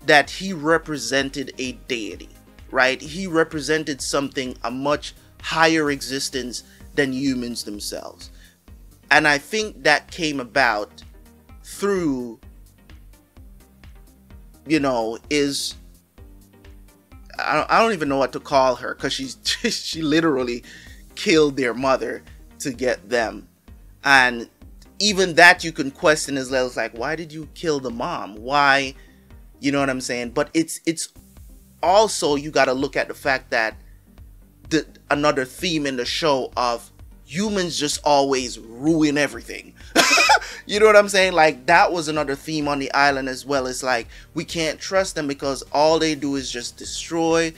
that he represented a deity, right? He represented something, a much higher existence than humans themselves. And I think that came about through, you know, I don't even know what to call her, because she literally killed their mother to get them. And even that you can question as well. It's like, why did you kill the mom? Why? You know what I'm saying? But it's also, you got to look at the fact that another theme in the show of humans just always ruin everything. You know what I'm saying? Like, that was another theme on the island as well. It's like, we can't trust them because all they do is just destroy.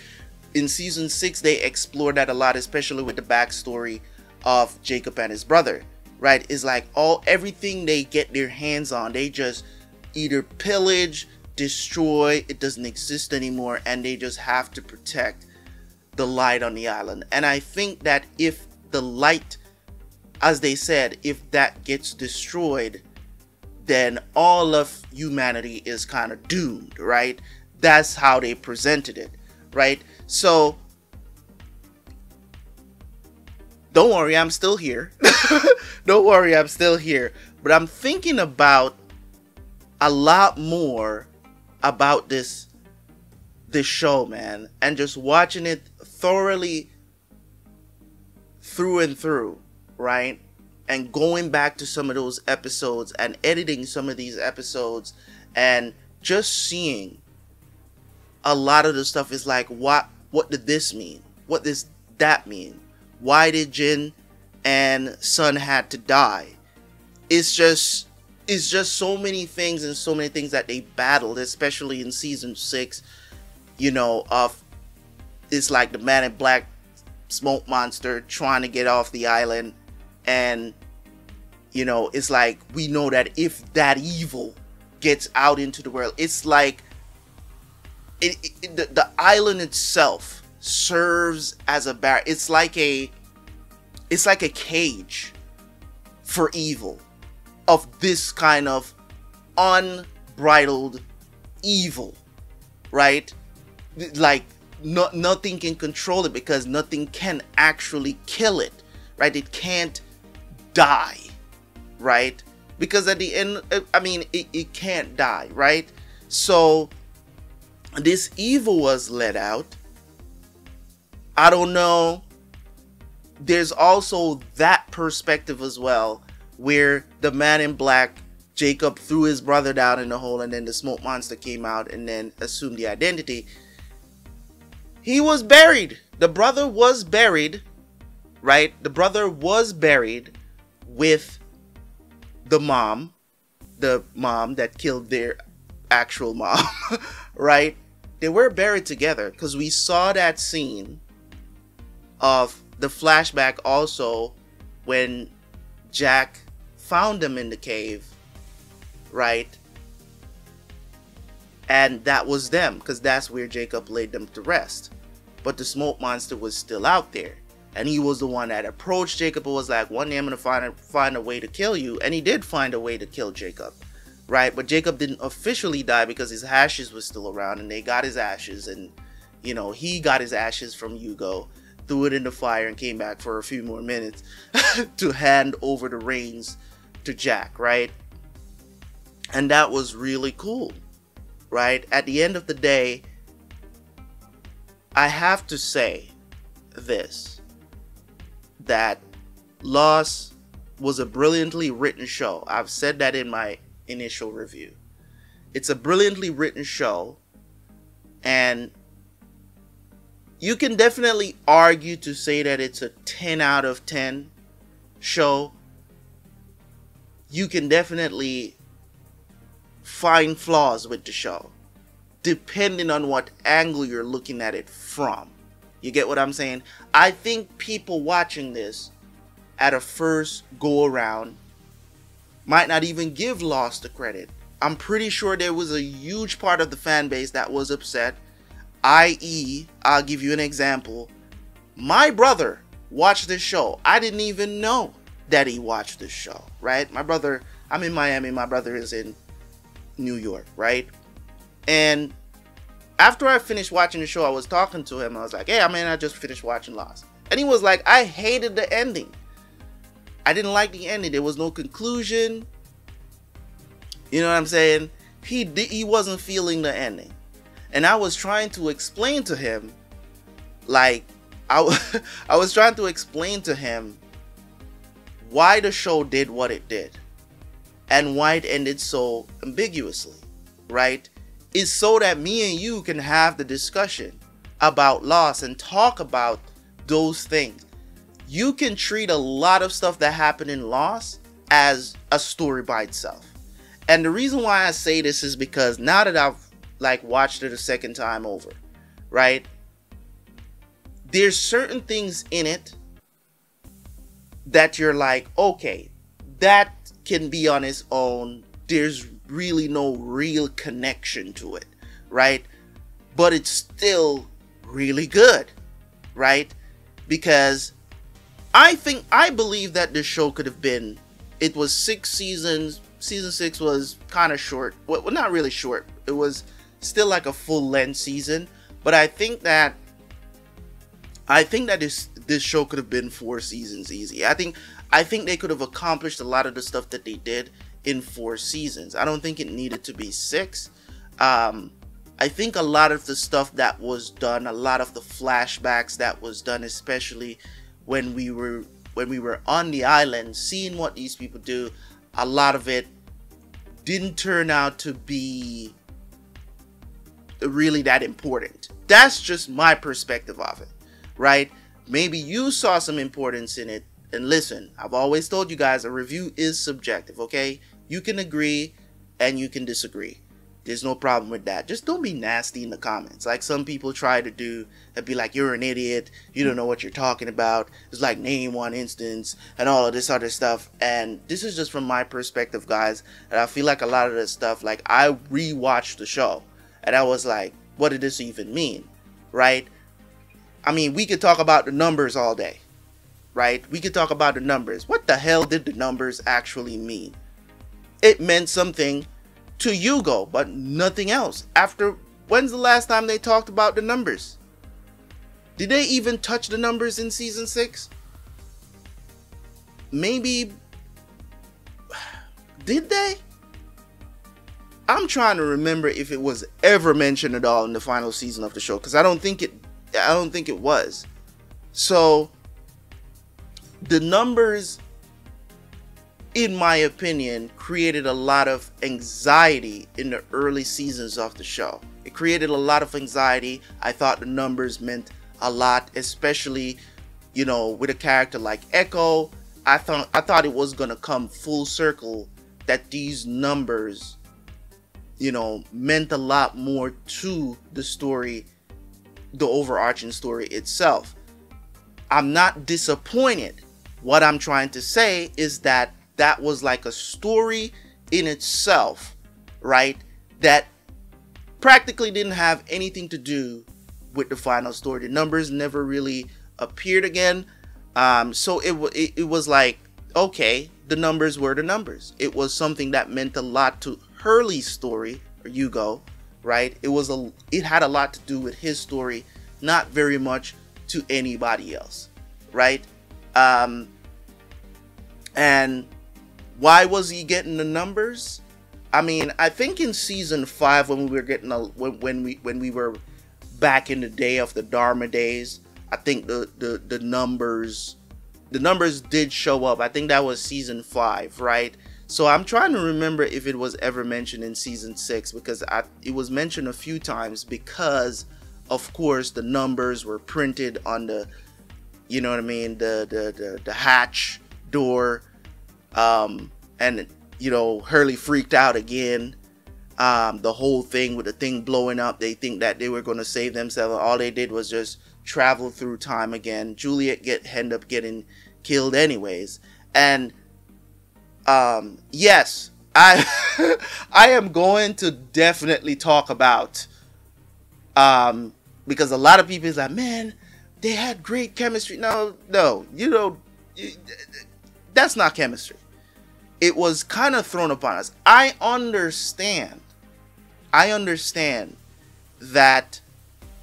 In season 6, they explored that a lot, especially with the backstory of Jacob and his brother, right? It's like everything they get their hands on, they just either pillage, destroy, it doesn't exist anymore, and they just have to protect the light on the island. And I think that if the light, as they said, if that gets destroyed, then all of humanity is kind of doomed, right? That's how they presented it, right? So, don't worry, I'm still here. Don't worry, I'm still here. But I'm thinking about a lot more about this show, man. And just watching it thoroughly through and through, right? And going back to some of those episodes and editing some of these episodes and just seeing a lot of the stuff is like, what did this mean? What does that mean? Why did Jin and Sun had to die? It's just so many things, and so many things that they battled, especially in season 6, you know, it's like the Man in Black smoke monster trying to get off the island. And, you know, it's like, we know that if that evil gets out into the world, it's like the island itself serves as a barrier. It's like a cage for evil, of this kind of unbridled evil, right? Like, nothing can control it, because nothing can actually kill it, right? It can't die, right? Because at the end, I mean, it can't die, right? So this evil was let out. I don't know. There's also that perspective as well, where the Man in Black, Jacob, threw his brother down in the hole, and then the smoke monster came out and then assumed the identity. He was buried. The brother was buried, right? The brother was buried with the mom that killed their actual mom, right? They were buried together, because we saw that scene of the flashback also when Jack found them in the cave, right? And that was them, because that's where Jacob laid them to rest. But the smoke monster was still out there, and he was the one that approached Jacob and was like, one day I'm gonna find a way to kill you. And he did find a way to kill Jacob, right? But Jacob didn't officially die, because his ashes was still around, and they got his ashes, and, you know, he got his ashes from Hugo, threw it in the fire, and came back for a few more minutes to hand over the reins to Jack, right? And that was really cool, right? At the end of the day, I have to say this, that Lost was a brilliantly written show. I've said that in my initial review. It's a brilliantly written show, and you can definitely argue to say that it's a 10 out of 10 show. You can definitely find flaws with the show, depending on what angle you're looking at it from. You get what I'm saying? I think people watching this at a first go around might not even give Lost the credit. I'm pretty sure there was a huge part of the fan base that was upset. i.e., I'll give you an example. My brother watched this show. I didn't even know that he watched this show, right? My brother, I'm in Miami, my brother is in New York, right? And after I finished watching the show, I was talking to him. I was like, hey, I just finished watching Lost. And he was like, I hated the ending. I didn't like the ending. There was no conclusion. You know what I'm saying? He wasn't feeling the ending. And I was trying to explain to him, like, I was trying to explain to him why the show did what it did and why it ended so ambiguously, right? It's so that me and you can have the discussion about Lost and talk about those things. You can treat a lot of stuff that happened in Lost as a story by itself. And the reason why I say this is because now that I've watched it a second time over, right? There's certain things in it that you're like, okay, that can be on its own. There's really no real connection to it, right? But it's still really good, right? Because I believe that this show could have been, it was 6 seasons. Season 6 was kind of short. Well, not really short. It was still like a full length season. But I think that this show could have been 4 seasons easy. I think they could have accomplished a lot of the stuff that they did in 4 seasons. I don't think it needed to be 6. I think a lot of the stuff that was done, a lot of the flashbacks that was done, especially when we were on the island, seeing what these people do, a lot of it didn't turn out to be really that important. That's just my perspective of it, right? Maybe you saw some importance in it. And listen, I've always told you guys, a review is subjective, okay? You can agree and you can disagree. There's no problem with that. Just don't be nasty in the comments, like some people try to do, and be like, you're an idiot, you don't know what you're talking about, it's like name one instance and all of this other stuff. And this is just from my perspective, guys, and I feel like a lot of this stuff, like, I rewatched the show and I was like, what did this even mean, right? I mean, we could talk about the numbers all day, right? We could talk about the numbers. What the hell did the numbers actually mean? It meant something to Hugo, but nothing else. After, when's the last time they talked about the numbers? Did they even touch the numbers in season 6? Maybe. Did they? I'm trying to remember if it was ever mentioned at all in the final season of the show, because I don't think it was. So the numbers, in my opinion, created a lot of anxiety in the early seasons of the show. It created a lot of anxiety. I thought the numbers meant a lot, especially, you know, with a character like Echo. I thought it was gonna come full circle, that these numbers, you know, meant a lot more to the story, the overarching story itself. I'm not disappointed. What I'm trying to say is that that was like a story in itself, right? That practically didn't have anything to do with the final story. The numbers never really appeared again. So it was like, okay, the numbers were the numbers. It was something that meant a lot to Hurley's story, or Hugo, right? It had a lot to do with his story, not very much to anybody else, right? And why was he getting the numbers? I mean, I think in season 5 when we were getting when we were back in the day of the Dharma days, I think the numbers did show up. I think that was season 5, right? So I'm trying to remember if it was ever mentioned in season 6, because it was mentioned a few times, because of course the numbers were printed on the, you know what I mean, the hatch door, and you know, Hurley freaked out again. The whole thing with the thing blowing up, they think that they were going to save themselves. All they did was just travel through time again. Juliet end up getting killed anyways. And yes, I I am going to definitely talk about, because a lot of people is like, man, they had great chemistry. No, you know, that's not chemistry. It was kind of thrown upon us. I understand that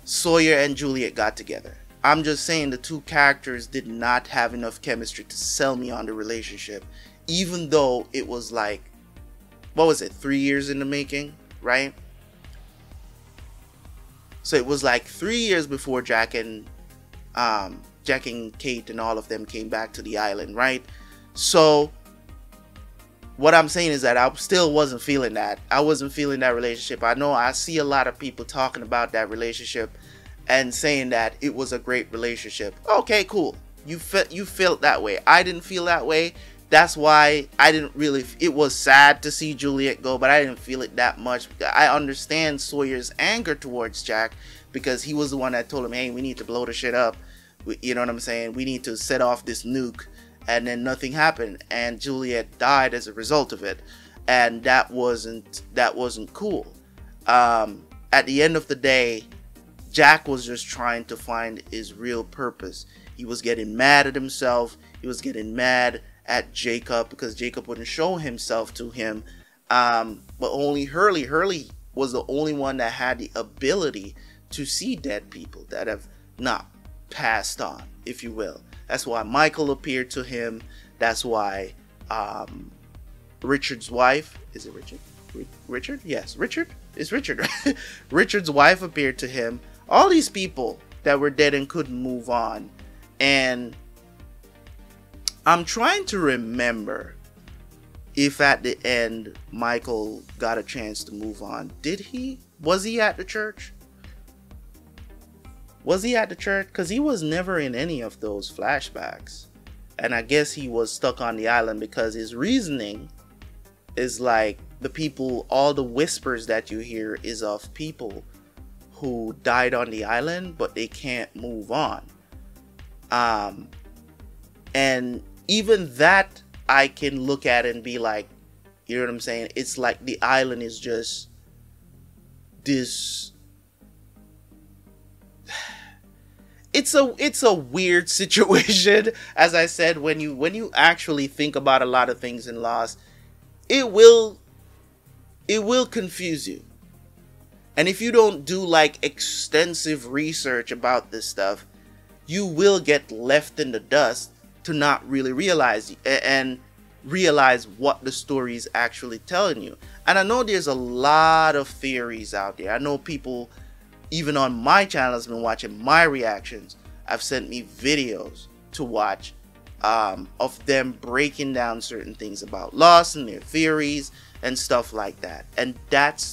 Sawyer and Juliet got together. I'm just saying the two characters did not have enough chemistry to sell me on the relationship, even though it was like, what was it, 3 years in the making, right? So it was like 3 years before Jack and Kate and all of them came back to the island, right? So what I'm saying is that I still wasn't feeling that. I wasn't feeling that relationship. I know I see a lot of people talking about that relationship and saying that it was a great relationship. Okay, cool. You felt that way. I didn't feel that way. That's why I didn't really. It was sad to see Juliet go, but I didn't feel it that much. I understand Sawyer's anger towards Jack, because he was the one that told him, hey, we need to blow the shit up. You know what I'm saying? We need to set off this nuke. And then nothing happened, and Juliet died as a result of it, and that wasn't cool. At the end of the day, Jack was just trying to find his real purpose. He was getting mad at himself. He was getting mad at Jacob because Jacob wouldn't show himself to him. But only Hurley was the only one that had the ability to see dead people that have not passed on, if you will. That's why Michael appeared to him. That's why Richard's wife, is it Richard? Richard? Yes, Richard? It's Richard, right? Richard's wife appeared to him. All these people that were dead and couldn't move on. And I'm trying to remember if at the end Michael got a chance to move on. Did he? Was he at the church? Was he at the church? Because he was never in any of those flashbacks. And I guess he was stuck on the island because his reasoning is like the people, all the whispers that you hear is of people who died on the island, but they can't move on. And even that I can look at and be like, you know what I'm saying? It's like the island is just this. It's a weird situation. As I said, when you actually think about a lot of things in Lost, it will confuse you. And if you don't do like extensive research about this stuff, you will get left in the dust to not really realize what the story is actually telling you. And I know there's a lot of theories out there. I know people, even on my channel, has been watching my reactions. I've sent me videos to watch of them breaking down certain things about Lost and their theories and stuff like that. And that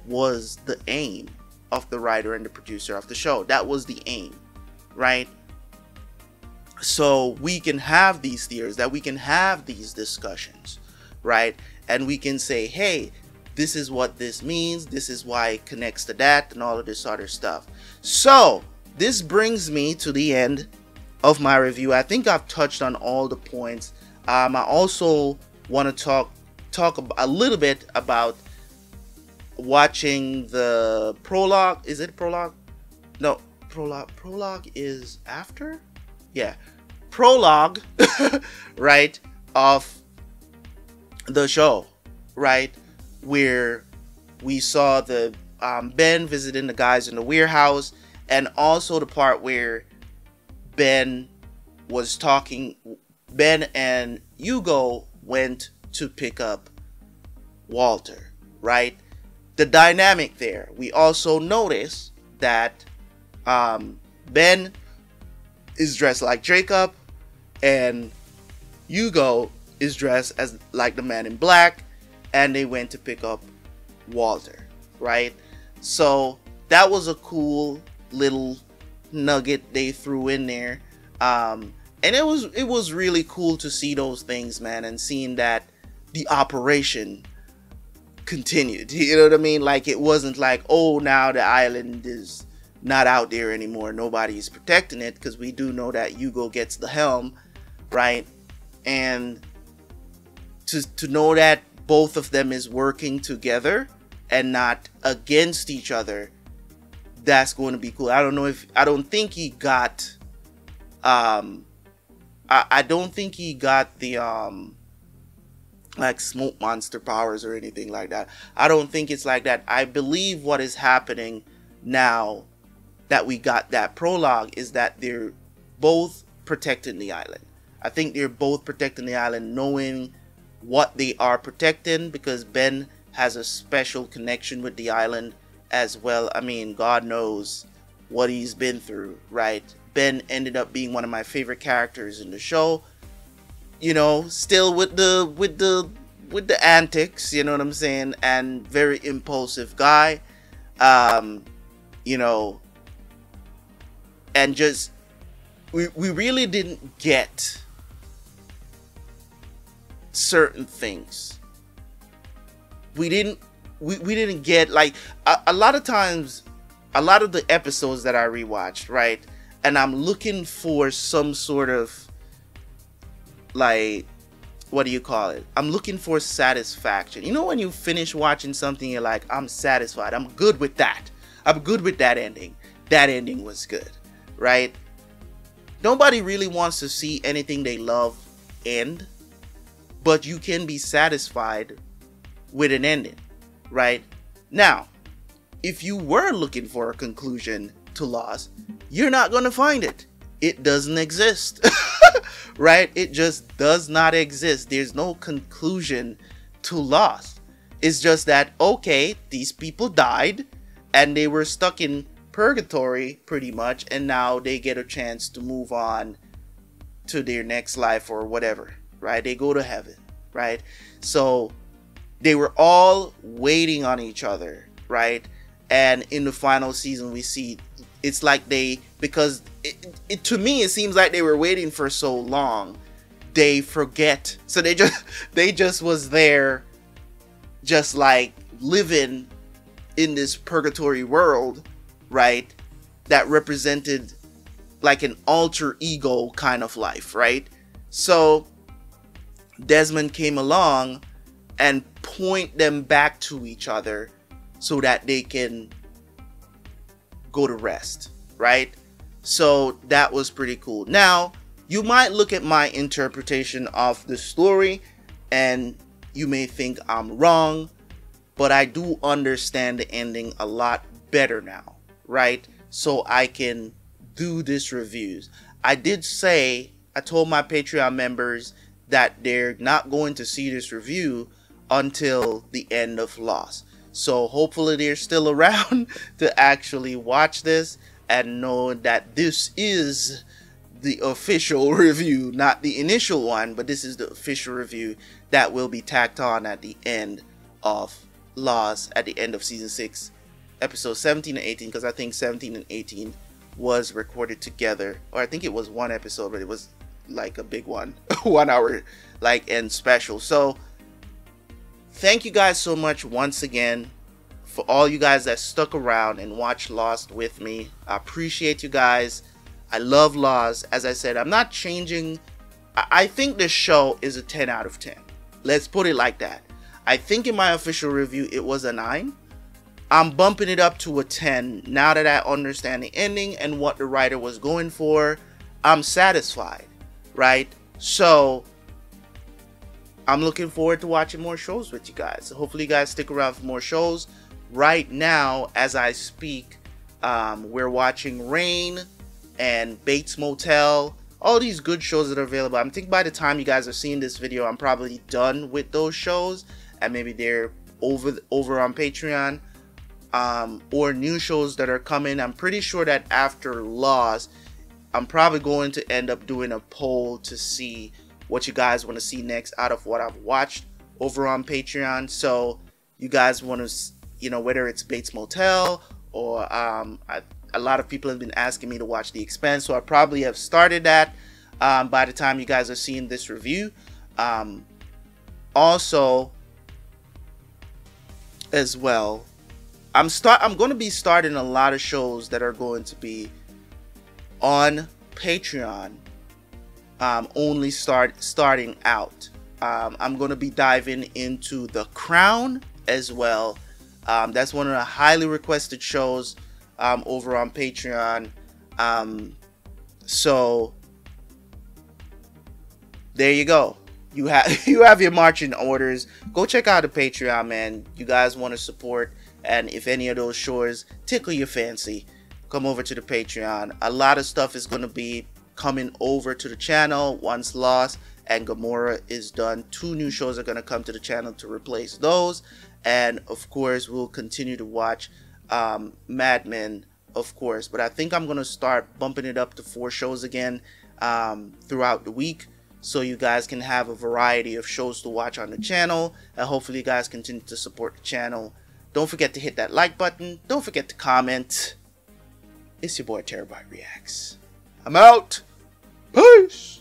was the aim of the writer and the producer of the show. That was the aim, right? So we can have these theories, that we can have these discussions, right? And we can say, hey, this is what this means, this is why it connects to that, and all of this other stuff. So this brings me to the end of my review. I think I've touched on all the points. I also want to talk a little bit about watching the prologue. Is it prologue? No, prologue is after? Yeah, prologue, right, of the show, right, where we saw the Ben visiting the guys in the warehouse, and also the part where Ben was talking, Ben and Hugo went to pick up Walter, right? The dynamic there. We also notice that Ben is dressed like Jacob, and Hugo is dressed as like the Man in Black, and they went to pick up Walter, right? So that was a cool little nugget they threw in there, and it was really cool to see those things, man, and seeing that the operation continued. You know what I mean? Like, it wasn't like, oh, now the island is not out there anymore, nobody's protecting it, because we do know that Hugo gets the helm, right? And to know that both of them is working together and not against each other, that's going to be cool. I don't think he got I don't think he got the like smoke monster powers or anything like that. I don't think it's like that. I believe what is happening now that we got that prologue is that they're both protecting the island. I think they're both protecting the island, knowing what they are protecting, because Ben has a special connection with the island as well. I mean, God knows what he's been through, right? Ben ended up being one of my favorite characters in the show. You know, still with the antics, you know what I'm saying, and very impulsive guy. You know, and just we really didn't get certain things. We didn't get, like, a lot of times, a lot of the episodes that I rewatched, right, and I'm looking for some sort of, like, what do you call it? I'm looking for satisfaction. You know, when you finish watching something, you're like, I'm satisfied. I'm good with that. I'm good with that ending. That ending was good, right? Nobody really wants to see anything they love end, but you can be satisfied with an ending, right? Now, if you were looking for a conclusion to Lost, you're not going to find it. It doesn't exist. Right? It just does not exist. There's no conclusion to Lost. It's just that, okay, these people died and they were stuck in purgatory pretty much, and now they get a chance to move on to their next life or whatever, right? They go to heaven, right? So they were all waiting on each other, right? And in the final season, we see it's like they, because it to me, it seems like they were waiting for so long, they forget. So they just was there, just like living in this purgatory world, right? That represented like an alter ego kind of life, right? So Desmond came along and point them back to each other so that they can go to rest, right? So that was pretty cool. Now, you might look at my interpretation of the story and you may think I'm wrong, but I do understand the ending a lot better now, right? So I can do this reviews. I did say, I told my Patreon members that they're not going to see this review until the end of Lost. So hopefully they're still around to actually watch this and know that this is the official review, not the initial one, but this is the official review that will be tacked on at the end of Lost, at the end of season 6, episodes 17 and 18, because I think 17 and 18 was recorded together, or I think it was one episode, but it was like a big one, 1 hour like end special. So thank you guys so much once again for all you guys that stuck around and watched Lost with me. I appreciate you guys. I love Lost. As I said, I'm not changing. I think this show is a 10 out of 10. Let's put it like that. I think in my official review it was a 9. I'm bumping it up to a 10 now that I understand the ending and what the writer was going for. I'm satisfied, right? So I'm looking forward to watching more shows with you guys. Hopefully you guys stick around for more shows. Right now, as I speak, we're watching Rain and Bates Motel. all these good shows that are available. I'm thinking by the time you guys are seeing this video, I'm probably done with those shows, and maybe they're over on Patreon, or new shows that are coming. I'm pretty sure that after Lost, I'm probably going to end up doing a poll to see what you guys want to see next out of what I've watched over on Patreon. So you guys want to, you know, whether it's Bates Motel or a lot of people have been asking me to watch The Expanse, so I probably have started that by the time you guys are seeing this review. Also, as well, I'm going to be starting a lot of shows that are going to be on Patreon, only starting out. I'm going to be diving into The Crown as well. That's one of the highly requested shows over on Patreon. So there you go. You have your marching orders. Go check out the Patreon, man. You guys want to support, and if any of those shows tickle your fancy, come over to the Patreon. A lot of stuff is going to be coming over to the channel once Lost and Gomorrah is done. 2 new shows are going to come to the channel to replace those, and of course we'll continue to watch Mad Men, of course, but I think I'm going to start bumping it up to 4 shows again throughout the week, so you guys can have a variety of shows to watch on the channel, and hopefully you guys continue to support the channel. Don't forget to hit that like button. Don't forget to comment. It's your boy Terabyt Reacts. I'm out. Peace.